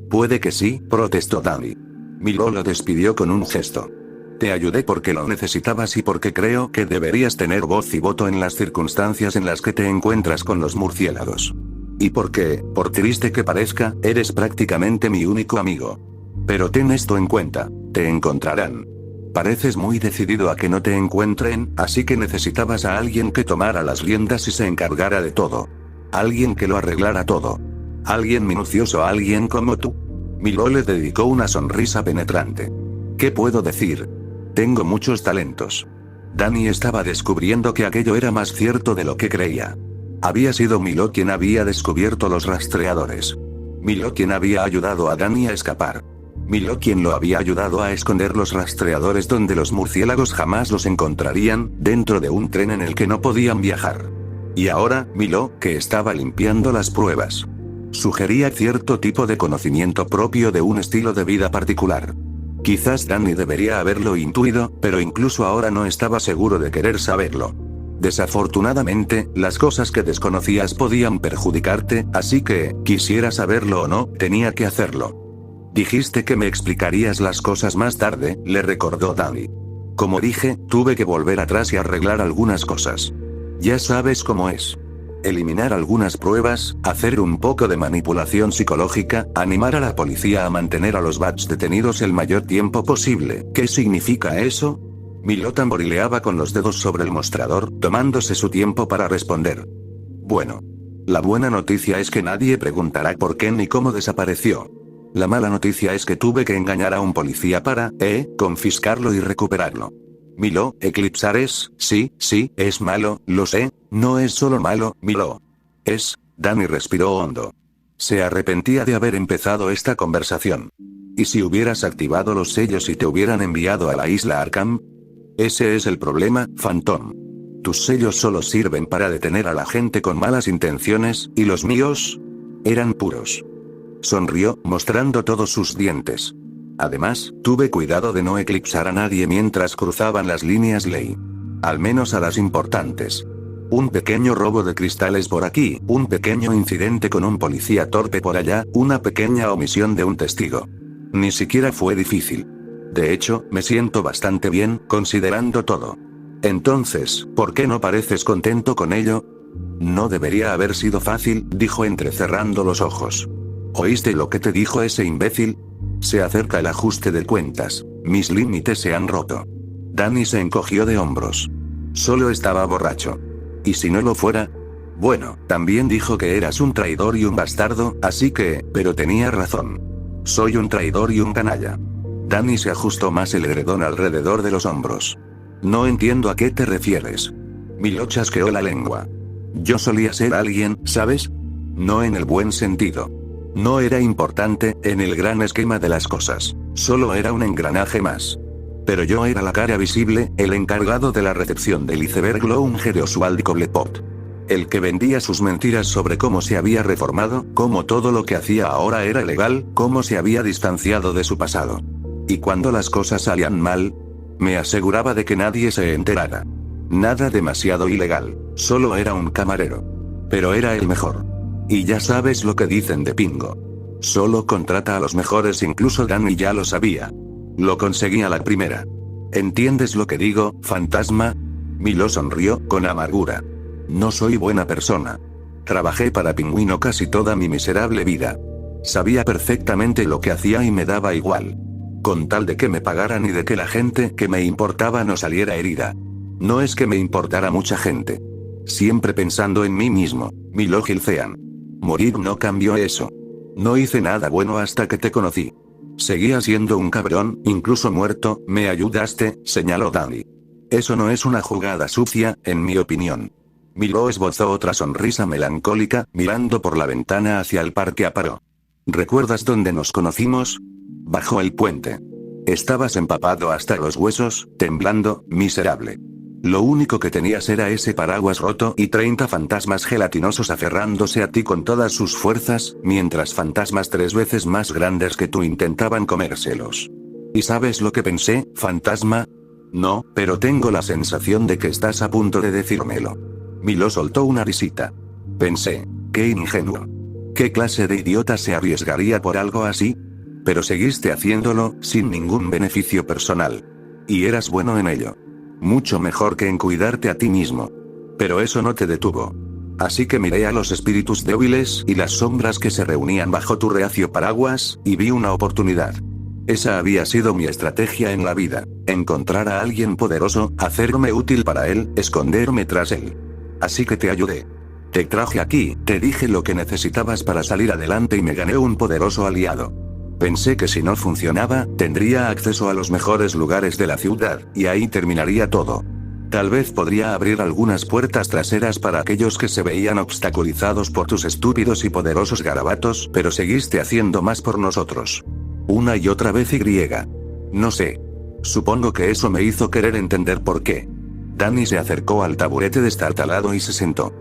Puede que sí, protestó Danny. Milo lo despidió con un gesto. Te ayudé porque lo necesitabas y porque creo que deberías tener voz y voto en las circunstancias en las que te encuentras con los murciélagos. Y porque, por triste que parezca, eres prácticamente mi único amigo. Pero ten esto en cuenta, te encontrarán. Pareces muy decidido a que no te encuentren, así que necesitabas a alguien que tomara las riendas y se encargara de todo. Alguien que lo arreglara todo. Alguien minucioso, alguien como tú. Milo le dedicó una sonrisa penetrante. ¿Qué puedo decir? Tengo muchos talentos. Danny estaba descubriendo que aquello era más cierto de lo que creía. Había sido Milo quien había descubierto los rastreadores. Milo quien había ayudado a Danny a escapar. Milo quien lo había ayudado a esconder los rastreadores donde los murciélagos jamás los encontrarían, dentro de un tren en el que no podían viajar. Y ahora, Milo, que estaba limpiando las pruebas. Sugería cierto tipo de conocimiento propio de un estilo de vida particular. Quizás Danny debería haberlo intuido, pero incluso ahora no estaba seguro de querer saberlo. Desafortunadamente, las cosas que desconocías podían perjudicarte, así que, quisiera saberlo o no, tenía que hacerlo. Dijiste que me explicarías las cosas más tarde, le recordó Danny. Como dije, tuve que volver atrás y arreglar algunas cosas. Ya sabes cómo es. Eliminar algunas pruebas, hacer un poco de manipulación psicológica, animar a la policía a mantener a los bats detenidos el mayor tiempo posible. ¿Qué significa eso? Milo tamborileaba con los dedos sobre el mostrador, tomándose su tiempo para responder. Bueno. La buena noticia es que nadie preguntará por qué ni cómo desapareció. La mala noticia es que tuve que engañar a un policía para, confiscarlo y recuperarlo. Milo, eclipsar sí, es malo, lo sé, no es solo malo, Milo. Danny respiró hondo. Se arrepentía de haber empezado esta conversación. ¿Y si hubieras activado los sellos y te hubieran enviado a la isla Arkham? Ese es el problema, Phantom. Tus sellos solo sirven para detener a la gente con malas intenciones, y los míos eran puros. Sonrió, mostrando todos sus dientes. Además, tuve cuidado de no eclipsar a nadie mientras cruzaban las líneas ley. Al menos a las importantes. Un pequeño robo de cristales por aquí, un pequeño incidente con un policía torpe por allá, una pequeña omisión de un testigo. Ni siquiera fue difícil. De hecho, me siento bastante bien, considerando todo. Entonces, ¿por qué no pareces contento con ello? No debería haber sido fácil, dijo entrecerrando los ojos. ¿Oíste lo que te dijo ese imbécil? Se acerca el ajuste de cuentas. Mis límites se han roto. Danny se encogió de hombros. Solo estaba borracho. ¿Y si no lo fuera? Bueno, también dijo que eras un traidor y un bastardo, así que, pero tenía razón. Soy un traidor y un canalla. Danny se ajustó más el edredón alrededor de los hombros. No entiendo a qué te refieres. Milo chasqueó la lengua. Yo solía ser alguien, ¿sabes? No en el buen sentido. No era importante, en el gran esquema de las cosas. Solo era un engranaje más. Pero yo era la cara visible, el encargado de la recepción del iceberg lounge de Oswald Cobblepot. El que vendía sus mentiras sobre cómo se había reformado, cómo todo lo que hacía ahora era legal, cómo se había distanciado de su pasado. Y cuando las cosas salían mal, me aseguraba de que nadie se enterara. Nada demasiado ilegal, solo era un camarero. Pero era el mejor. Y ya sabes lo que dicen de Pingo. Solo contrata a los mejores, incluso Danny ya lo sabía. Lo conseguí a la primera. ¿Entiendes lo que digo, fantasma? Milo sonrió, con amargura. No soy buena persona. Trabajé para Pingüino casi toda mi miserable vida. Sabía perfectamente lo que hacía y me daba igual. Con tal de que me pagaran y de que la gente que me importaba no saliera herida. No es que me importara mucha gente. Siempre pensando en mí mismo, Milo Gilcean. Morir no cambió eso. No hice nada bueno hasta que te conocí. Seguía siendo un cabrón, incluso muerto, me ayudaste, señaló Danny. Eso no es una jugada sucia, en mi opinión. Milo esbozó otra sonrisa melancólica, mirando por la ventana hacia el parque Aparo. ¿Recuerdas dónde nos conocimos? Bajo el puente. Estabas empapado hasta los huesos, temblando, miserable. Lo único que tenías era ese paraguas roto y 30 fantasmas gelatinosos aferrándose a ti con todas sus fuerzas, mientras fantasmas 3 veces más grandes que tú intentaban comérselos. ¿Y sabes lo que pensé, fantasma? No, pero tengo la sensación de que estás a punto de decírmelo. Milo soltó una risita. Pensé, qué ingenuo. ¿Qué clase de idiota se arriesgaría por algo así? Pero seguiste haciéndolo, sin ningún beneficio personal. Y eras bueno en ello. Mucho mejor que en cuidarte a ti mismo. Pero eso no te detuvo. Así que miré a los espíritus débiles y las sombras que se reunían bajo tu reacio paraguas, y vi una oportunidad. Esa había sido mi estrategia en la vida. Encontrar a alguien poderoso, hacerme útil para él, esconderme tras él. Así que te ayudé. Te traje aquí, te dije lo que necesitabas para salir adelante y me gané un poderoso aliado. Pensé que si no funcionaba, tendría acceso a los mejores lugares de la ciudad, y ahí terminaría todo. Tal vez podría abrir algunas puertas traseras para aquellos que se veían obstaculizados por tus estúpidos y poderosos garabatos, pero seguiste haciendo más por nosotros. Una y otra vez y. No sé. Supongo que eso me hizo querer entender por qué. Danny se acercó al taburete destartalado y se sentó.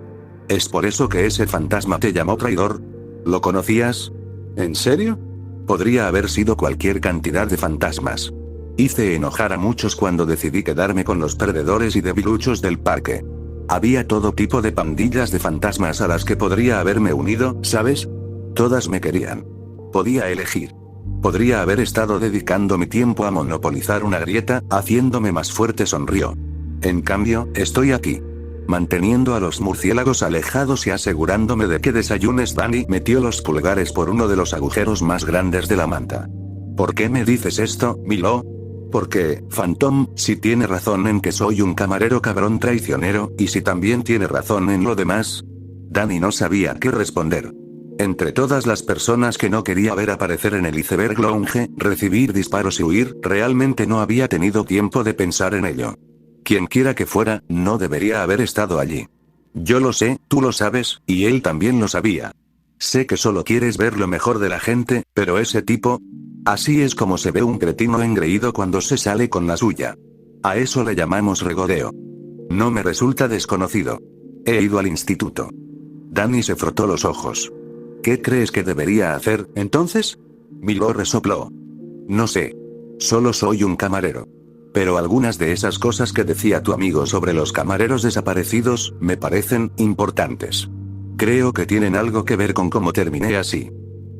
¿Es por eso que ese fantasma te llamó traidor? ¿Lo conocías? ¿En serio? Podría haber sido cualquier cantidad de fantasmas. Hice enojar a muchos cuando decidí quedarme con los perdedores y debiluchos del parque. Había todo tipo de pandillas de fantasmas a las que podría haberme unido, ¿sabes? Todas me querían. Podía elegir. Podría haber estado dedicando mi tiempo a monopolizar una grieta, haciéndome más fuerte, sonrió. En cambio, estoy aquí. Manteniendo a los murciélagos alejados y asegurándome de que desayunes. Danny metió los pulgares por uno de los agujeros más grandes de la manta. ¿Por qué me dices esto, Milo? Porque, Phantom, si tiene razón en que soy un camarero cabrón traicionero, y si también tiene razón en lo demás. Danny no sabía qué responder. Entre todas las personas que no quería ver aparecer en el Iceberg Lounge, recibir disparos y huir, realmente no había tenido tiempo de pensar en ello. Quienquiera que fuera, no debería haber estado allí. Yo lo sé, tú lo sabes, y él también lo sabía. Sé que solo quieres ver lo mejor de la gente, pero ese tipo... Así es como se ve un cretino engreído cuando se sale con la suya. A eso le llamamos regodeo. No me resulta desconocido. He ido al instituto. Danny se frotó los ojos. ¿Qué crees que debería hacer, entonces? Milo resopló. No sé. Solo soy un camarero. Pero algunas de esas cosas que decía tu amigo sobre los camareros desaparecidos, me parecen importantes. Creo que tienen algo que ver con cómo terminé así.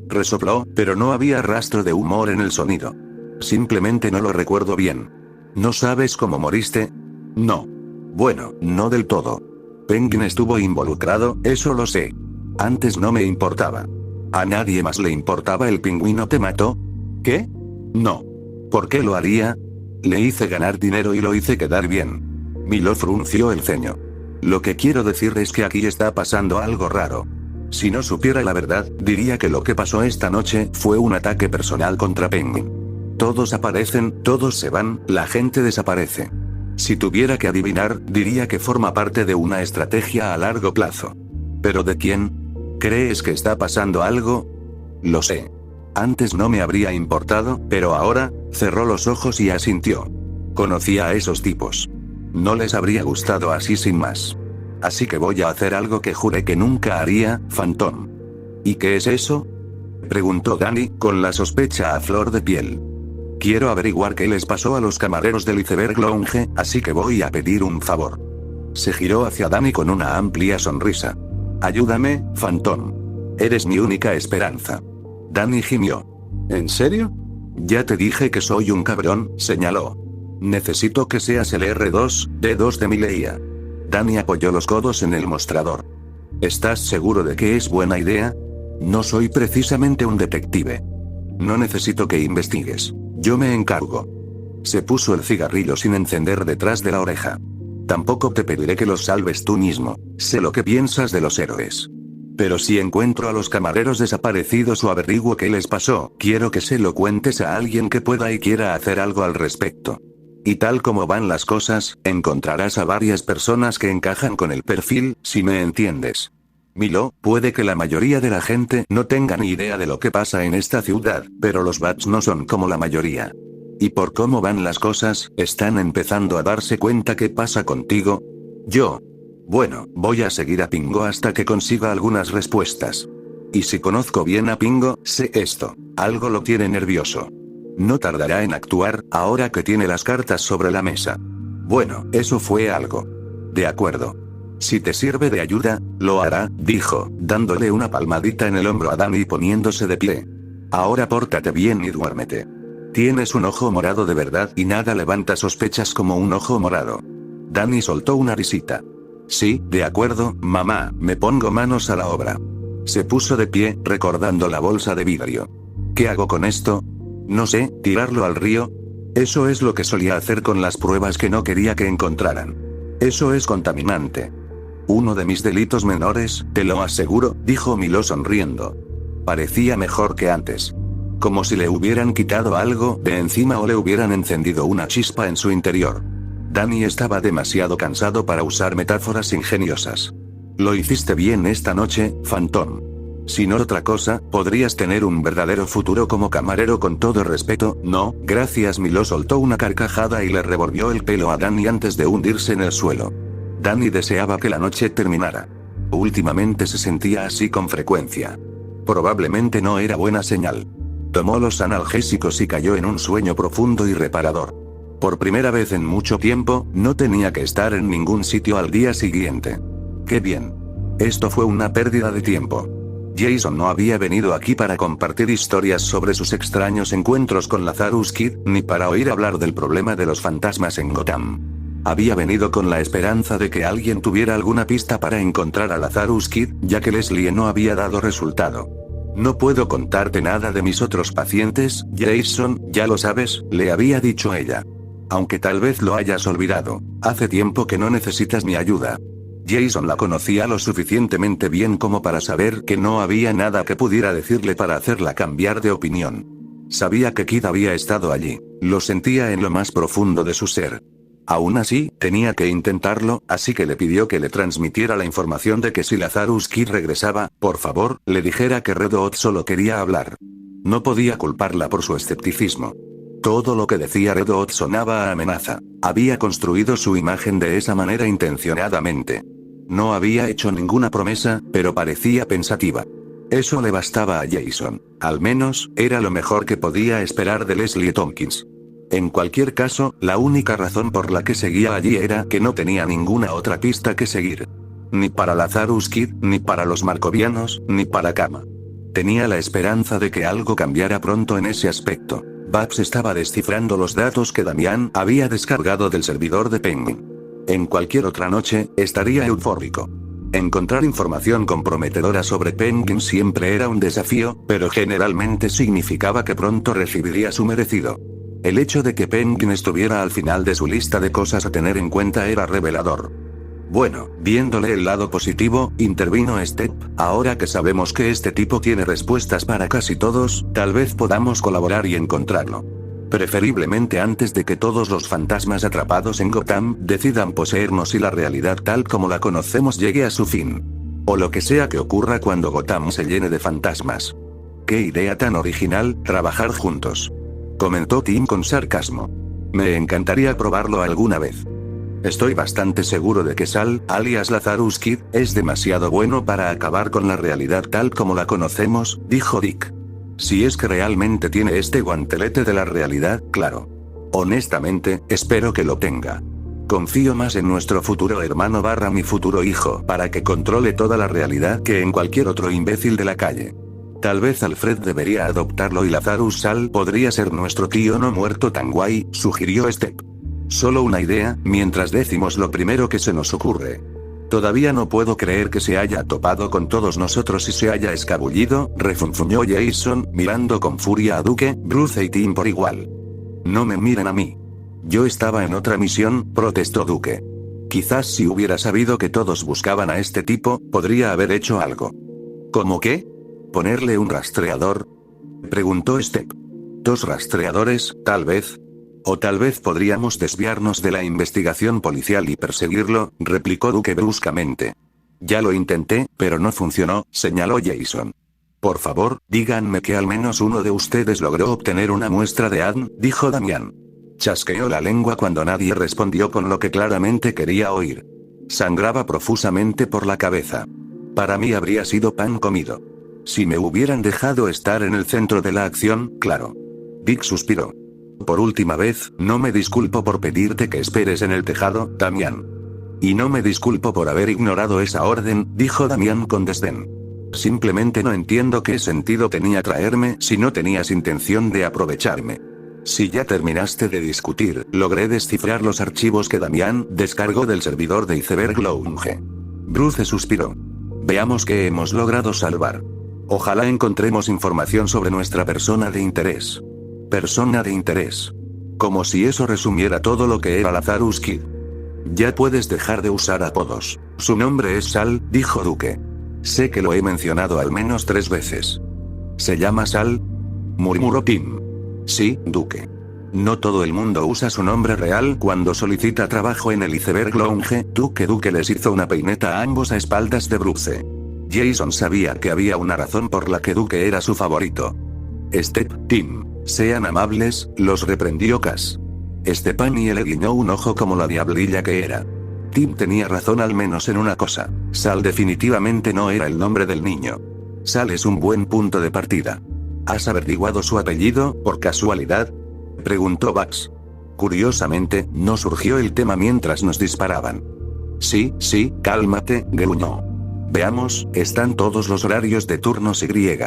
Resopló, pero no había rastro de humor en el sonido. Simplemente no lo recuerdo bien. ¿No sabes cómo moriste? No. Bueno, no del todo. Penguin estuvo involucrado, eso lo sé. Antes no me importaba. ¿A nadie más le importaba el pingüino te mató? ¿Qué? No. ¿Por qué lo haría? Le hice ganar dinero y lo hice quedar bien. Milo frunció el ceño. Lo que quiero decir es que aquí está pasando algo raro. Si no supiera la verdad, diría que lo que pasó esta noche fue un ataque personal contra Penguin. Todos aparecen, todos se van, la gente desaparece. Si tuviera que adivinar, diría que forma parte de una estrategia a largo plazo. ¿Pero de quién? ¿Crees que está pasando algo? Lo sé. Antes no me habría importado, pero ahora, cerró los ojos y asintió. Conocía a esos tipos. No les habría gustado así sin más. Así que voy a hacer algo que juré que nunca haría, Phantom. ¿Y qué es eso? Preguntó Danny, con la sospecha a flor de piel. Quiero averiguar qué les pasó a los camareros del Iceberg Lounge, así que voy a pedir un favor. Se giró hacia Danny con una amplia sonrisa. Ayúdame, Phantom. Eres mi única esperanza. Danny gimió. ¿En serio? Ya te dije que soy un cabrón, señaló. Necesito que seas el R2D2 de mi leía. Danny apoyó los codos en el mostrador. ¿Estás seguro de que es buena idea? No soy precisamente un detective. No necesito que investigues. Yo me encargo. Se puso el cigarrillo sin encender detrás de la oreja. Tampoco te pediré que los salves tú mismo. Sé lo que piensas de los héroes. Pero si encuentro a los camareros desaparecidos o averiguo qué les pasó, quiero que se lo cuentes a alguien que pueda y quiera hacer algo al respecto. Y tal como van las cosas, encontrarás a varias personas que encajan con el perfil, si me entiendes. Milo, puede que la mayoría de la gente no tenga ni idea de lo que pasa en esta ciudad, pero los bats no son como la mayoría. Y por cómo van las cosas, están empezando a darse cuenta qué pasa contigo. Bueno, voy a seguir a Pingo hasta que consiga algunas respuestas. Y si conozco bien a Pingo, sé esto. Algo lo tiene nervioso. No tardará en actuar, ahora que tiene las cartas sobre la mesa. Bueno, eso fue algo. De acuerdo. Si te sirve de ayuda, lo hará, dijo, dándole una palmadita en el hombro a Danny y poniéndose de pie. Ahora pórtate bien y duérmete. Tienes un ojo morado de verdad y nada levanta sospechas como un ojo morado. Danny soltó una risita. Sí, de acuerdo, mamá, me pongo manos a la obra. Se puso de pie, recordando la bolsa de vidrio. ¿Qué hago con esto? No sé, tirarlo al río. Eso es lo que solía hacer con las pruebas que no quería que encontraran. Eso es contaminante. Uno de mis delitos menores, te lo aseguro, dijo Milo sonriendo. Parecía mejor que antes. Como si le hubieran quitado algo de encima o le hubieran encendido una chispa en su interior. Danny estaba demasiado cansado para usar metáforas ingeniosas. Lo hiciste bien esta noche, Phantom. Si no otra cosa, podrías tener un verdadero futuro como camarero con todo respeto, ¿no? Gracias. Milo soltó una carcajada y le revolvió el pelo a Danny antes de hundirse en el suelo. Danny deseaba que la noche terminara. Últimamente se sentía así con frecuencia. Probablemente no era buena señal. Tomó los analgésicos y cayó en un sueño profundo y reparador. Por primera vez en mucho tiempo, no tenía que estar en ningún sitio al día siguiente. ¡Qué bien! Esto fue una pérdida de tiempo. Jason no había venido aquí para compartir historias sobre sus extraños encuentros con Lazarus Kid, ni para oír hablar del problema de los fantasmas en Gotham. Había venido con la esperanza de que alguien tuviera alguna pista para encontrar a Lazarus Kid, ya que Leslie no había dado resultado. No puedo contarte nada de mis otros pacientes, Jason, ya lo sabes, le había dicho ella. Aunque tal vez lo hayas olvidado, hace tiempo que no necesitas mi ayuda. Jason la conocía lo suficientemente bien como para saber que no había nada que pudiera decirle para hacerla cambiar de opinión. Sabía que Kid había estado allí, lo sentía en lo más profundo de su ser. Aún así, tenía que intentarlo, así que le pidió que le transmitiera la información de que si Lazarus Kid regresaba, por favor, le dijera que Red Hood solo quería hablar. No podía culparla por su escepticismo. Todo lo que decía Red Hood sonaba a amenaza. Había construido su imagen de esa manera intencionadamente. No había hecho ninguna promesa, pero parecía pensativa. Eso le bastaba a Jason. Al menos, era lo mejor que podía esperar de Leslie Tompkins. En cualquier caso, la única razón por la que seguía allí era que no tenía ninguna otra pista que seguir. Ni para Lazarus Kid, ni para los Markovianos, ni para Kama. Tenía la esperanza de que algo cambiara pronto en ese aspecto. Babs estaba descifrando los datos que Damián había descargado del servidor de Penguin. En cualquier otra noche, estaría eufórico. Encontrar información comprometedora sobre Penguin siempre era un desafío, pero generalmente significaba que pronto recibiría su merecido. El hecho de que Penguin estuviera al final de su lista de cosas a tener en cuenta era revelador. Bueno, viéndole el lado positivo, intervino Step, ahora que sabemos que este tipo tiene respuestas para casi todos, tal vez podamos colaborar y encontrarlo. Preferiblemente antes de que todos los fantasmas atrapados en Gotham decidan poseernos y la realidad tal como la conocemos llegue a su fin. O lo que sea que ocurra cuando Gotham se llene de fantasmas. ¡Qué idea tan original, trabajar juntos! Comentó Tim con sarcasmo. Me encantaría probarlo alguna vez. Estoy bastante seguro de que Sal, alias Lazarus Kid, es demasiado bueno para acabar con la realidad tal como la conocemos, dijo Dick. Si es que realmente tiene este guantelete de la realidad, claro. Honestamente, espero que lo tenga. Confío más en nuestro futuro hermano / mi futuro hijo para que controle toda la realidad que en cualquier otro imbécil de la calle. Tal vez Alfred debería adoptarlo y Lazarus Sal podría ser nuestro tío no muerto tan guay, sugirió Step. Solo una idea, mientras decimos lo primero que se nos ocurre. Todavía no puedo creer que se haya topado con todos nosotros y se haya escabullido, refunfuñó Jason, mirando con furia a Duke, Bruce y Tim por igual. No me miren a mí. Yo estaba en otra misión, protestó Duke. Quizás si hubiera sabido que todos buscaban a este tipo, podría haber hecho algo. ¿Cómo qué? ¿Ponerle un rastreador? Preguntó Step. 2 rastreadores, tal vez. O tal vez podríamos desviarnos de la investigación policial y perseguirlo, replicó Duke bruscamente. Ya lo intenté, pero no funcionó, señaló Jason. Por favor, díganme que al menos uno de ustedes logró obtener una muestra de ADN, dijo Damián. Chasqueó la lengua cuando nadie respondió con lo que claramente quería oír. Sangraba profusamente por la cabeza. Para mí habría sido pan comido. Si me hubieran dejado estar en el centro de la acción, claro. Dick suspiró. Por última vez, no me disculpo por pedirte que esperes en el tejado, Damián. Y no me disculpo por haber ignorado esa orden, dijo Damián con desdén. Simplemente no entiendo qué sentido tenía traerme si no tenías intención de aprovecharme. Si ya terminaste de discutir, logré descifrar los archivos que Damián descargó del servidor de Iceberg Lounge. Bruce suspiró. Veamos qué hemos logrado salvar. Ojalá encontremos información sobre nuestra persona de interés. Persona de interés. Como si eso resumiera todo lo que era Lazarus Kid. Ya puedes dejar de usar apodos. Su nombre es Sal, dijo Duke. Sé que lo he mencionado al menos 3 veces. ¿Se llama Sal? Murmuró Tim. Sí, Duke. No todo el mundo usa su nombre real cuando solicita trabajo en el Iceberg Lounge. Duke les hizo una peineta a ambos a espaldas de Bruce. Jason sabía que había una razón por la que Duke era su favorito. Tim, sean amables, los reprendió Cass. Stephanie le guiñó un ojo como la diablilla que era. Tim tenía razón al menos en una cosa. Sal definitivamente no era el nombre del niño. Sal es un buen punto de partida. ¿Has averiguado su apellido, por casualidad? Preguntó Bugs. Curiosamente, no surgió el tema mientras nos disparaban. Sí, cálmate, gruñó. Veamos, están todos los horarios de turnos Y.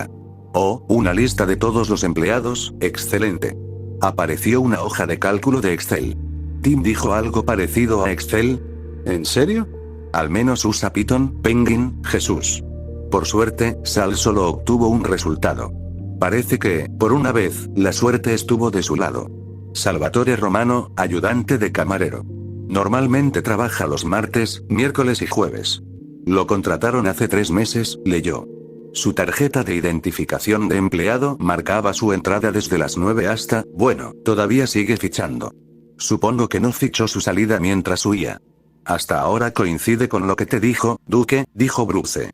Oh, una lista de todos los empleados, excelente. Apareció una hoja de cálculo de Excel. Tim dijo algo parecido a Excel. ¿En serio? Al menos usa Python, Penguin, Jesús. Por suerte, Sal solo obtuvo un resultado. Parece que, por una vez, la suerte estuvo de su lado. Salvatore Romano, ayudante de camarero. Normalmente trabaja los martes, miércoles y jueves. Lo contrataron hace 3 meses, leyó. Su tarjeta de identificación de empleado marcaba su entrada desde las 9 hasta, bueno, todavía sigue fichando. Supongo que no fichó su salida mientras huía. Hasta ahora coincide con lo que te dijo, Duke, dijo Bruce.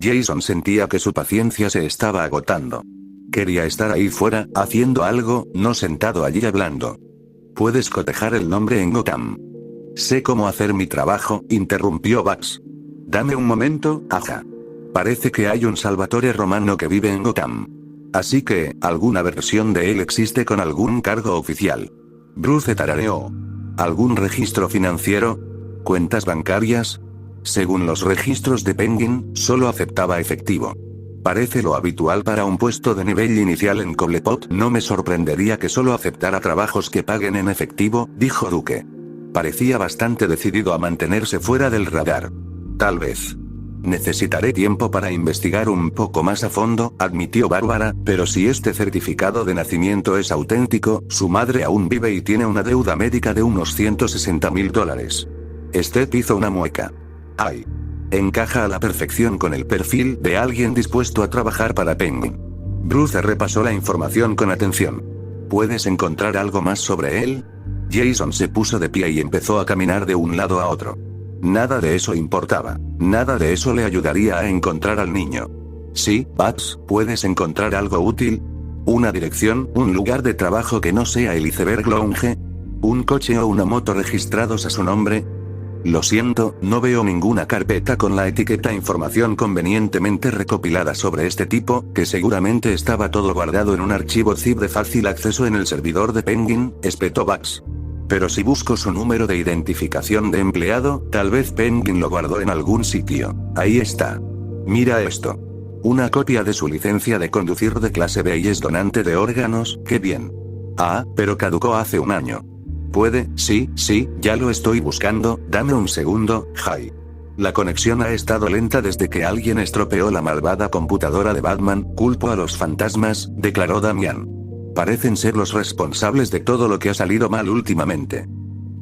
Jason sentía que su paciencia se estaba agotando. Quería estar ahí fuera, haciendo algo, no sentado allí hablando. Puedes cotejar el nombre en Gotham. Sé cómo hacer mi trabajo, interrumpió Bugs. Dame un momento, aja. Parece que hay un Salvatore Romano que vive en Gotham. Así que, alguna versión de él existe con algún cargo oficial. Bruce tarareó. ¿Algún registro financiero? ¿Cuentas bancarias? Según los registros de Penguin, solo aceptaba efectivo. Parece lo habitual para un puesto de nivel inicial en Cobblepot. No me sorprendería que solo aceptara trabajos que paguen en efectivo, dijo Duke. Parecía bastante decidido a mantenerse fuera del radar. Tal vez. Necesitaré tiempo para investigar un poco más a fondo, admitió Bárbara, pero si este certificado de nacimiento es auténtico, su madre aún vive y tiene una deuda médica de unos $160,000. Steph hizo una mueca. ¡Ay! Encaja a la perfección con el perfil de alguien dispuesto a trabajar para Penguin. Bruce repasó la información con atención. ¿Puedes encontrar algo más sobre él? Jason se puso de pie y empezó a caminar de un lado a otro. Nada de eso importaba. Nada de eso le ayudaría a encontrar al niño. Sí, Bugs, ¿puedes encontrar algo útil? ¿Una dirección, un lugar de trabajo que no sea el Iceberg Lounge? ¿Un coche o una moto registrados a su nombre? Lo siento, no veo ninguna carpeta con la etiqueta información convenientemente recopilada sobre este tipo, que seguramente estaba todo guardado en un archivo zip de fácil acceso en el servidor de Penguin, espetó Bugs. Pero si busco su número de identificación de empleado, tal vez Penguin lo guardó en algún sitio. Ahí está. Mira esto. Una copia de su licencia de conducir de clase B y es donante de órganos, qué bien. Ah, pero caducó hace 1 año. Puede, sí, ya lo estoy buscando, dame un segundo, Jai. La conexión ha estado lenta desde que alguien estropeó la malvada computadora de Batman, culpo a los fantasmas, declaró Damián. Parecen ser los responsables de todo lo que ha salido mal últimamente.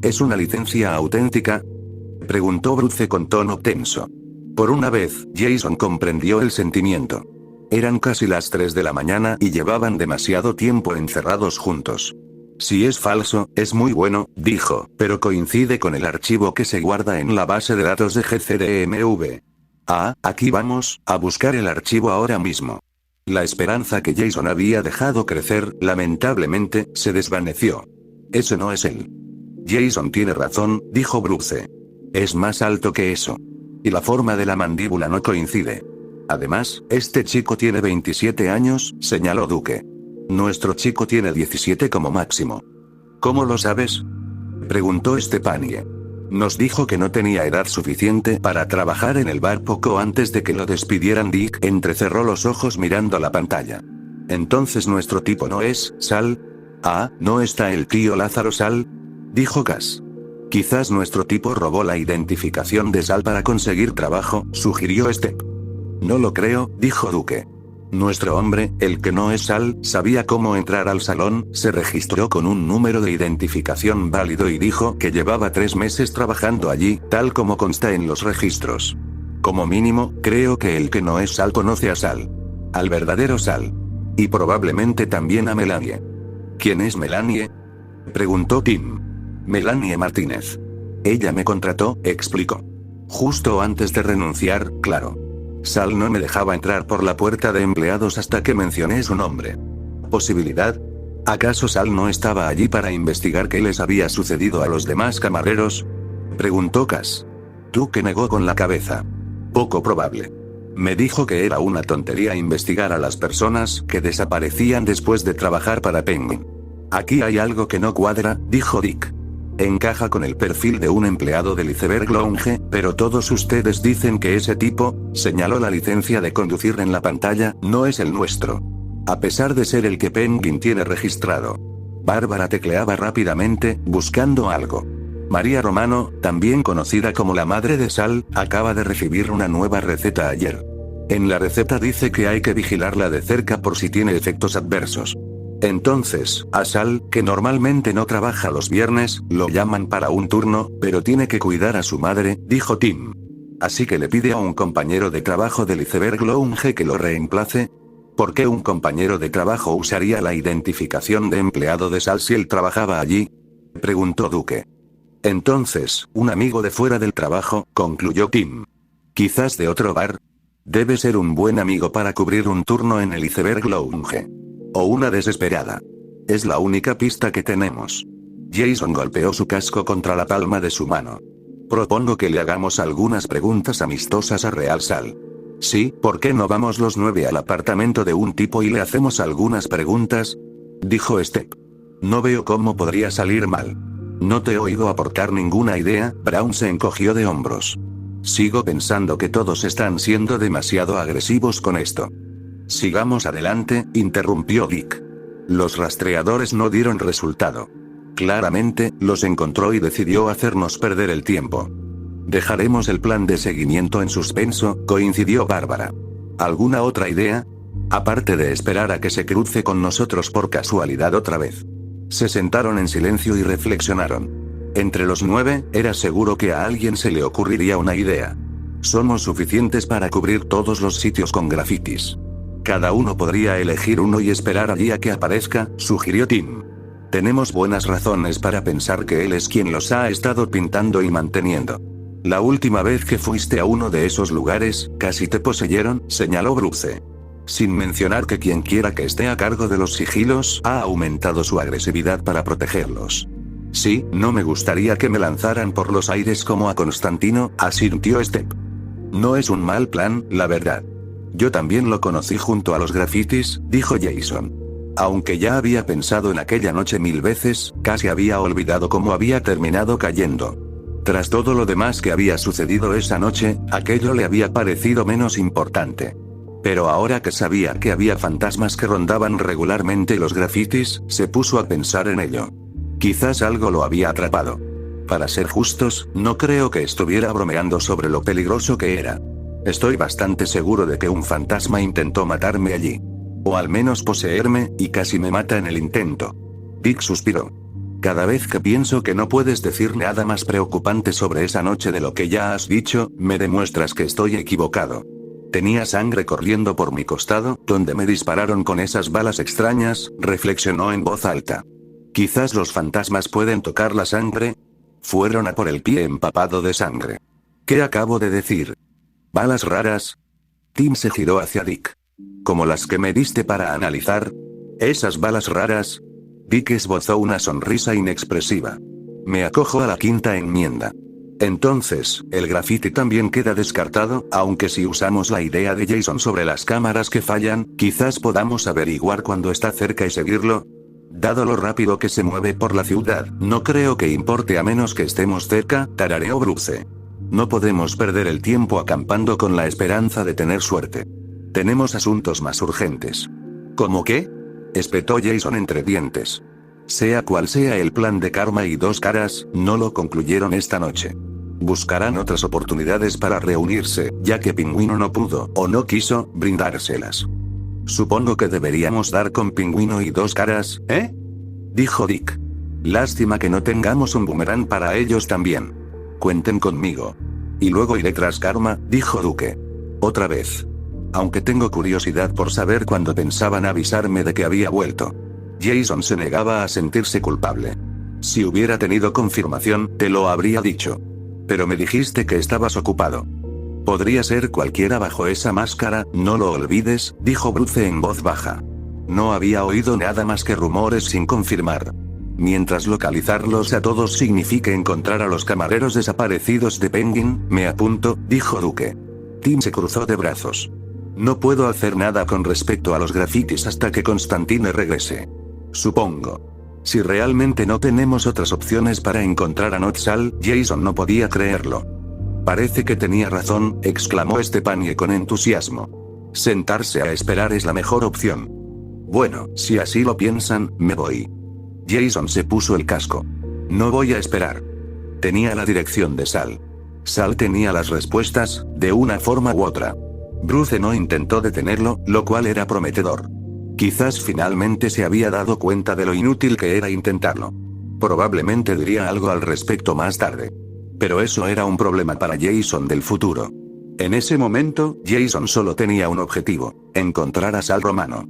¿Es una licencia auténtica? Preguntó Bruce con tono tenso. Por una vez, Jason comprendió el sentimiento. Eran casi las 3 de la mañana y llevaban demasiado tiempo encerrados juntos. Si es falso, es muy bueno, dijo, pero coincide con el archivo que se guarda en la base de datos de GCDMV. Ah, aquí vamos, a buscar el archivo ahora mismo. La esperanza que Jason había dejado crecer, lamentablemente, se desvaneció. Ese no es él. Jason tiene razón, dijo Bruce. Es más alto que eso. Y la forma de la mandíbula no coincide. Además, este chico tiene 27 años, señaló Duke. Nuestro chico tiene 17 como máximo. ¿Cómo lo sabes? Preguntó Stepanie. Nos dijo que no tenía edad suficiente para trabajar en el bar poco antes de que lo despidieran. Dick entrecerró los ojos mirando la pantalla. Entonces nuestro tipo no es Sal. Ah, ¿no está el tío Lázaro Sal? Dijo Cass. Quizás nuestro tipo robó la identificación de Sal para conseguir trabajo, sugirió Step. No lo creo, dijo Duke. Nuestro hombre, el que no es Sal, sabía cómo entrar al salón, se registró con un número de identificación válido y dijo que llevaba 3 meses trabajando allí, tal como consta en los registros. Como mínimo, creo que el que no es Sal conoce a Sal. Al verdadero Sal. Y probablemente también a Melanie. ¿Quién es Melanie? Preguntó Tim. Melanie Martínez. Ella me contrató, explicó. Justo antes de renunciar, claro. Sal no me dejaba entrar por la puerta de empleados hasta que mencioné su nombre. ¿Posibilidad? ¿Acaso Sal no estaba allí para investigar qué les había sucedido a los demás camareros? Preguntó Cass. Duke negó con la cabeza. Poco probable. Me dijo que era una tontería investigar a las personas que desaparecían después de trabajar para Penguin. Aquí hay algo que no cuadra, dijo Dick. Encaja con el perfil de un empleado del Iceberg Lounge, pero todos ustedes dicen que ese tipo, señaló la licencia de conducir en la pantalla, no es el nuestro. A pesar de ser el que Penguin tiene registrado. Bárbara tecleaba rápidamente, buscando algo. María Romano, también conocida como la madre de Sal, acaba de recibir una nueva receta ayer. En la receta dice que hay que vigilarla de cerca por si tiene efectos adversos. Entonces, a Sal, que normalmente no trabaja los viernes, lo llaman para un turno, pero tiene que cuidar a su madre, dijo Tim. Así que le pide a un compañero de trabajo del Iceberg Lounge que lo reemplace. ¿Por qué un compañero de trabajo usaría la identificación de empleado de Sal si él trabajaba allí? Preguntó Duke. Entonces, un amigo de fuera del trabajo, concluyó Tim. Quizás de otro bar. Debe ser un buen amigo para cubrir un turno en el Iceberg Lounge. O una desesperada. Es la única pista que tenemos. Jason golpeó su casco contra la palma de su mano. Propongo que le hagamos algunas preguntas amistosas a Real Sal. Sí, ¿por qué no vamos los 9 al apartamento de un tipo y le hacemos algunas preguntas? Dijo Step. No veo cómo podría salir mal. No te he oído aportar ninguna idea, Brown se encogió de hombros. Sigo pensando que todos están siendo demasiado agresivos con esto. Sigamos adelante, interrumpió Dick. Los rastreadores no dieron resultado. Claramente, los encontró y decidió hacernos perder el tiempo. Dejaremos el plan de seguimiento en suspenso, coincidió Bárbara. ¿Alguna otra idea? Aparte de esperar a que se cruce con nosotros por casualidad otra vez. Se sentaron en silencio y reflexionaron. Entre los 9, era seguro que a alguien se le ocurriría una idea. Somos suficientes para cubrir todos los sitios con grafitis. Cada uno podría elegir uno y esperar allí a que aparezca, sugirió Tim. Tenemos buenas razones para pensar que él es quien los ha estado pintando y manteniendo. La última vez que fuiste a uno de esos lugares, casi te poseyeron, señaló Bruce. Sin mencionar que quien quiera que esté a cargo de los sigilos ha aumentado su agresividad para protegerlos. Sí, no me gustaría que me lanzaran por los aires como a Constantino, asintió Step. No es un mal plan, la verdad. Yo también lo conocí junto a los grafitis, dijo Jason. Aunque ya había pensado en aquella noche 1000 veces, casi había olvidado cómo había terminado cayendo. Tras todo lo demás que había sucedido esa noche, aquello le había parecido menos importante. Pero ahora que sabía que había fantasmas que rondaban regularmente los grafitis, se puso a pensar en ello. Quizás algo lo había atrapado. Para ser justos, no creo que estuviera bromeando sobre lo peligroso que era. Estoy bastante seguro de que un fantasma intentó matarme allí. O al menos poseerme, y casi me mata en el intento. Dick suspiró. Cada vez que pienso que no puedes decir nada más preocupante sobre esa noche de lo que ya has dicho, me demuestras que estoy equivocado. Tenía sangre corriendo por mi costado, donde me dispararon con esas balas extrañas, reflexionó en voz alta. Quizás los fantasmas pueden tocar la sangre. Fueron a por el pie empapado de sangre. ¿Qué acabo de decir? ¿Balas raras? Tim se giró hacia Dick. ¿Como las que me diste para analizar? ¿Esas balas raras? Dick esbozó una sonrisa inexpresiva. Me acojo a la quinta enmienda. Entonces, el graffiti también queda descartado, aunque si usamos la idea de Jason sobre las cámaras que fallan, quizás podamos averiguar cuándo está cerca y seguirlo. Dado lo rápido que se mueve por la ciudad, no creo que importe a menos que estemos cerca, tarareó Bruce. No podemos perder el tiempo acampando con la esperanza de tener suerte. Tenemos asuntos más urgentes. ¿Cómo qué? Espetó Jason entre dientes. Sea cual sea el plan de Karma y Dos Caras, no lo concluyeron esta noche. Buscarán otras oportunidades para reunirse, ya que Pingüino no pudo, o no quiso, brindárselas. Supongo que deberíamos dar con Pingüino y Dos Caras, ¿eh? Dijo Dick. Lástima que no tengamos un boomerang para ellos también. Cuenten conmigo. Y luego iré tras Karma, dijo Duque. Otra vez. Aunque tengo curiosidad por saber cuándo pensaban avisarme de que había vuelto. Jason se negaba a sentirse culpable. Si hubiera tenido confirmación, te lo habría dicho. Pero me dijiste que estabas ocupado. Podría ser cualquiera bajo esa máscara, no lo olvides, dijo Bruce en voz baja. No había oído nada más que rumores sin confirmar. Mientras localizarlos a todos signifique encontrar a los camareros desaparecidos de Penguin, me apunto, dijo Duque. Tim se cruzó de brazos. No puedo hacer nada con respecto a los grafitis hasta que Constantine regrese. Supongo. Si realmente no tenemos otras opciones para encontrar a Notsal, Jason no podía creerlo. Parece que tenía razón, exclamó Stepanie con entusiasmo. Sentarse a esperar es la mejor opción. Bueno, si así lo piensan, me voy. Jason se puso el casco. No voy a esperar. Tenía la dirección de Sal. Sal tenía las respuestas, de una forma u otra. Bruce no intentó detenerlo, lo cual era prometedor. Quizás finalmente se había dado cuenta de lo inútil que era intentarlo. Probablemente diría algo al respecto más tarde. Pero eso era un problema para Jason del futuro. En ese momento, Jason solo tenía un objetivo: encontrar a Sal Romano.